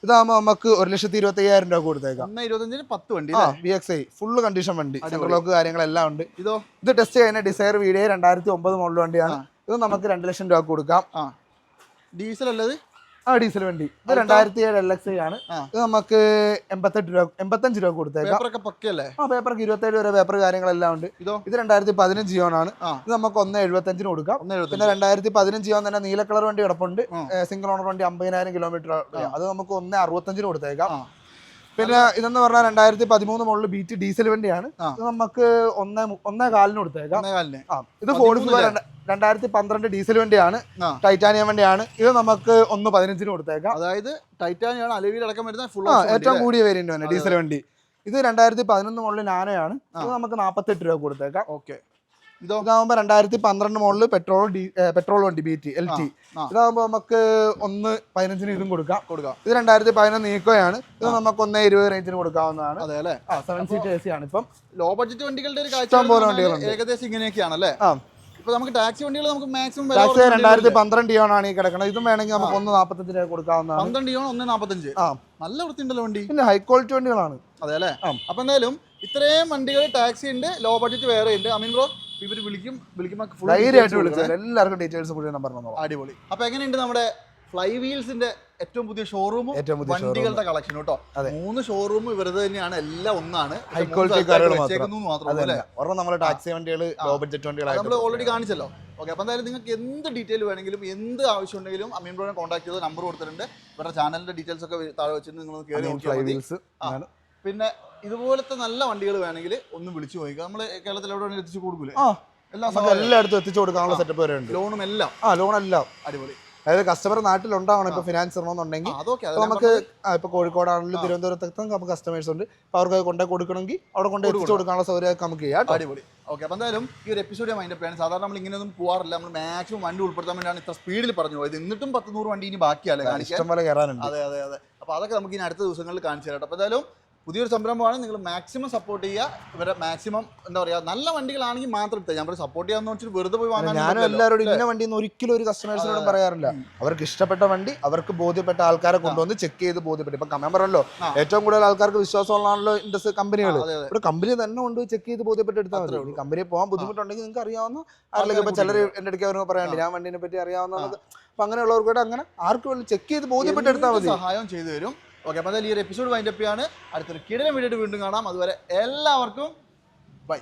ഇതാകുമ്പോൾ നമുക്ക് 1,25,000 രൂപ കൊടുത്തേക്കാം. 1,25,000 10 വണ്ടി. VXI ഫുള്ള് കണ്ടീഷൻ വണ്ടി, സെൻട്രൽ ലോക്ക് കാര്യങ്ങളെല്ലാം ഉണ്ട്. ഇത് ടെസ്റ്റ് ചെയ്യുന്ന ഡിസയർ VDI 2009 മോഡൽ വണ്ടിയാണ്. ഇത് നമുക്ക് 2 ലക്ഷം രൂപ കൊടുക്കാം. ഡീസൽ അല്ലത്? ഡീസൽ വണ്ടി. ഇത് 2007 LXI ആണ്. ഇത് നമുക്ക് 85 രൂപ കൊടുത്തേക്കാം. പേപ്പർക്ക് 27 വരെ പേപ്പർ കാര്യങ്ങളെല്ലാം ഉണ്ട്. ഇത് 2015 ജിയോൺ ആണ്. ഇത് നമുക്ക് 1,75 കൊടുക്കാം. പിന്നെ 2015 ജിയോൺ തന്നെ നീല കളർ വണ്ടി കിടപ്പുണ്ട്. സിംഗിൾ ഓണർ വണ്ടി 50,000 കിലോമീറ്റർ. അത് നമുക്ക് 1,65 കൊടുത്തേക്കാം. പിന്നെ ഇതെന്ന് പറഞ്ഞാൽ 2013 മോഡൽ BT ഡീസൽ വണ്ടിയാണ്. ഇത് നമുക്ക് 1.25 കൊടുത്തേക്കാം. ഇത് ഫോർഡ് ഫിഗോ 2012 ഡീസൽ വണ്ടിയാണ്. ടൈറ്റാനിയം വണ്ടിയാണ്. ഇത് നമുക്ക് 1.15 കൊടുത്തേക്കാം. അതായത് ടൈറ്റാനിയം അലോയ് അടക്കം വരുന്ന ഏറ്റവും കൂടിയ വേരിയന്റ് തന്നെ ഡീസൽ വണ്ടി. ഇത് 2011 മോഡൽ നാനോയാണ്. ഇത് നമുക്ക് 48 രൂപ കൊടുത്തേക്കാം. ഓക്കെ. ഇതാകുമ്പോൾ 2012 മോഡൽ പെട്രോൾ വണ്ടി BT LT. ഇതാകുമ്പോൾ നമുക്ക് 1.15 ഇതും കൊടുക്കാം. ഇത് 2011 നീക്കോയാണ്. ഇത് നമുക്ക് 1.20 റേഞ്ചിന് കൊടുക്കാവുന്നതാണ്. 7 സീറ്റ് AC ആണ്. ഇപ്പം ലോ ബഡ്ജറ്റ് വണ്ടികളുടെ ഒരു കാഴ്ച ഏകദേശം ഇങ്ങനെയൊക്കെയാണല്ലേ? ഇപ്പൊ നമുക്ക് ടാക്സി വണ്ടികൾ നമുക്ക് മാക്സിമം 2012 ഡിയോൺ ആണ് ഈ കിടക്കുന്നത്. ഇതും വേണമെങ്കിൽ നമുക്ക് 1.45 രൂപ കൊടുക്കാവുന്നതാണ്. 12 ഡിയോൺ 1.45. നല്ല വൃത്തിയുണ്ടല്ലോ വണ്ടി. പിന്നെ ഹൈ ക്വാളിറ്റി വണ്ടികളാണ്. അതെ അല്ലേ? അപ്പൊ എന്തായാലും ഇത്രയും വണ്ടികൾ ടാക്സി ഉണ്ട്, ലോ ബഡ്ജറ്റ് വേറെ ഉണ്ട്. അമീൻ ബ്രോ ഇവര് വിളിക്കുമ്പോൾ ധൈര്യമായിട്ട് വിളിച്ചാൽ എല്ലാവർക്കും ഡീറ്റെയിൽസ് കൂടി നമ്പർ. അടിപൊളി. അപ്പൊ എങ്ങനെയുണ്ട് നമ്മുടെ ഫ്ലൈ വീൽസിന്റെ ഏറ്റവും പുതിയ ഷോറൂമും ഏറ്റവും പുതിയ വണ്ടികളുടെ കളക്ഷൻ കേട്ടോ. 3 ഷോറൂം ഇവരത് തന്നെയാണ്, എല്ലാം ഒന്നാണ്. ഹൈ ക്വാളിറ്റി കാറുകൾ മാത്രം അല്ലേ? ഒരെണ്ണം നമ്മുടെ ടാക്സി വണ്ടികൾ, ലോ ബഡ്ജറ്റ് വണ്ടികളാണ് നമ്മൾ ഓൾറെഡി കാണിച്ചല്ലോ. ഓക്കെ, അപ്പോൾ എന്തായാലും നിങ്ങൾക്ക് എന്ത് ഡീറ്റെയിൽ വേണമെങ്കിലും എന്ത് ആവശ്യം ഉണ്ടെങ്കിലും അമീൻ ബ്രോനെ കോൺടാക്ട് ചെയ്ത് നമ്പർ കൊടുത്തിട്ടുണ്ട്. ഇവരുടെ ചാനലിന്റെ ഡീറ്റെയിൽസ് ഒക്കെ താഴെ വെച്ചിട്ട് നിങ്ങൾ കയറി നോക്കിയാൽ. പിന്നെ ഇതുപോലത്തെ നല്ല വണ്ടികൾ വേണമെങ്കിൽ ഒന്ന് വിളിച്ചു പോയിക്കുക. നമ്മൾ കേരളത്തിൽ എവിടെ വേണമെങ്കിലും എത്തിച്ചു കൊടുക്കൂലേ? എല്ലായിടത്തും എത്തിച്ചു കൊടുക്കാനുള്ള സെറ്റപ്പ് വരെ ഉണ്ട്. ലോണും എല്ലാം ലോണെല്ലാം അടിപൊളി. അതായത് കസ്റ്റമർ നാട്ടിലുണ്ടാവണം, ഇപ്പൊ ഫിനാൻസ് ഇടണമെന്നുണ്ടെങ്കിൽ നമുക്ക് ഇപ്പൊ കോഴിക്കോടാണെങ്കിലും തിരുവനന്തപുരത്തൊക്കെ നമുക്ക് കസ്റ്റമേഴ്സ് ഉണ്ട്. അപ്പൊ അവർക്ക് കൊണ്ടുപോയി കൊടുക്കണമെങ്കിൽ അവിടെ കൊണ്ട് എത്തിച്ചു കൊടുക്കാനുള്ള സൗകര്യമൊക്കെ നമുക്ക് ചെയ്യാം. അടിപൊളി. ഓക്കെ, അപ്പോൾ എന്തായാലും ഈ ഒരു എപ്പിസോഡ് മൈൻഡ് അപ്പ് ആണ്. സാധാരണ നമ്മൾ ഇങ്ങനെയൊന്നും പോകാറില്ല. നമ്മൾ മാക്സിമം വണ്ടി ഉൾപ്പെടുത്താൻ വേണ്ടിയാണ് ഇത്ര സ്പീഡിൽ പറഞ്ഞു പോയത്. എന്നിട്ടും 100 വണ്ടി ഇനി ബാക്കിയല്ലേ ഇഷ്ടം പോലെ കയറാനുണ്ട്. അതെ അതെ അതെ. അപ്പോൾ അതൊക്കെ നമുക്ക് ഇനി അടുത്ത ദിവസങ്ങളിൽ കാണിച്ചു തരാം. അപ്പോൾ എന്തായാലും പുതിയൊരു സംരംഭമാണ്. നിങ്ങൾ മാക്സിമം സപ്പോർട്ട് ചെയ്യുക. ഇവരെ മാക്സിമം എന്താ പറയുക, നല്ല വണ്ടികളാണെങ്കിൽ മാത്രം എടുത്താൽ. ഞാൻ സപ്പോർട്ട് ചെയ്യാന്ന് വെച്ചിട്ട് വെറുതെ പോയി വാങ്ങാൻ. ഞാനും എല്ലാവരോടും ഇന്ന വണ്ടി ഒരിക്കലും ഒരു കസ്റ്റമേഴ്സിനോടും പറയാറില്ല. അവർക്ക് ഇഷ്ടപ്പെട്ട വണ്ടി അവർക്ക് ബോധ്യപ്പെട്ട ആൾക്കാരെ കൊണ്ടുവന്ന് ചെക്ക് ചെയ്ത് ബോധ്യപ്പെട്ടു. ഇപ്പൊ ഞാൻ പറഞ്ഞല്ലോ, ഏറ്റവും കൂടുതൽ ആൾക്കാർക്ക് വിശ്വാസമുള്ളതാണല്ലോ ഇൻഡസ്ട്രി കമ്പനികൾ. ഇവിടെ കമ്പനി തന്നെ കൊണ്ടുപോയി ചെക്ക് ചെയ്ത് ബോധ്യപ്പെട്ട് എടുത്താൽ മതി. ഈ കമ്പനിയിൽ പോകാൻ ബുദ്ധിമുട്ടുണ്ടെങ്കിൽ നിങ്ങൾക്ക് അറിയാവുന്ന ആരെങ്കിലും ഇപ്പൊ ചിലർ എൻ്റെ അടുത്ത് അവർ പറയാണ്ട് ഞാൻ വണ്ടിനെ പറ്റി അറിയാവുന്ന. അപ്പൊ അങ്ങനെയുള്ളവർക്കൂടെ അങ്ങനെ ആർക്കും വേണ്ടി ചെക്ക് ചെയ്ത് ബോധ്യപ്പെട്ട് എടുത്താൽ മതി. സഹായം ചെയ്തു തരും. ഓക്കെ, അപ്പോൾ ഈ ഒരു എപ്പിസോഡ് വൈൻഡ് അപ്പ് ആണ്. അടുത്തൊരു കിടിലൻ വീഡിയോ വീണ്ടും കാണാം. അതുവരെ എല്ലാവർക്കും ബൈ.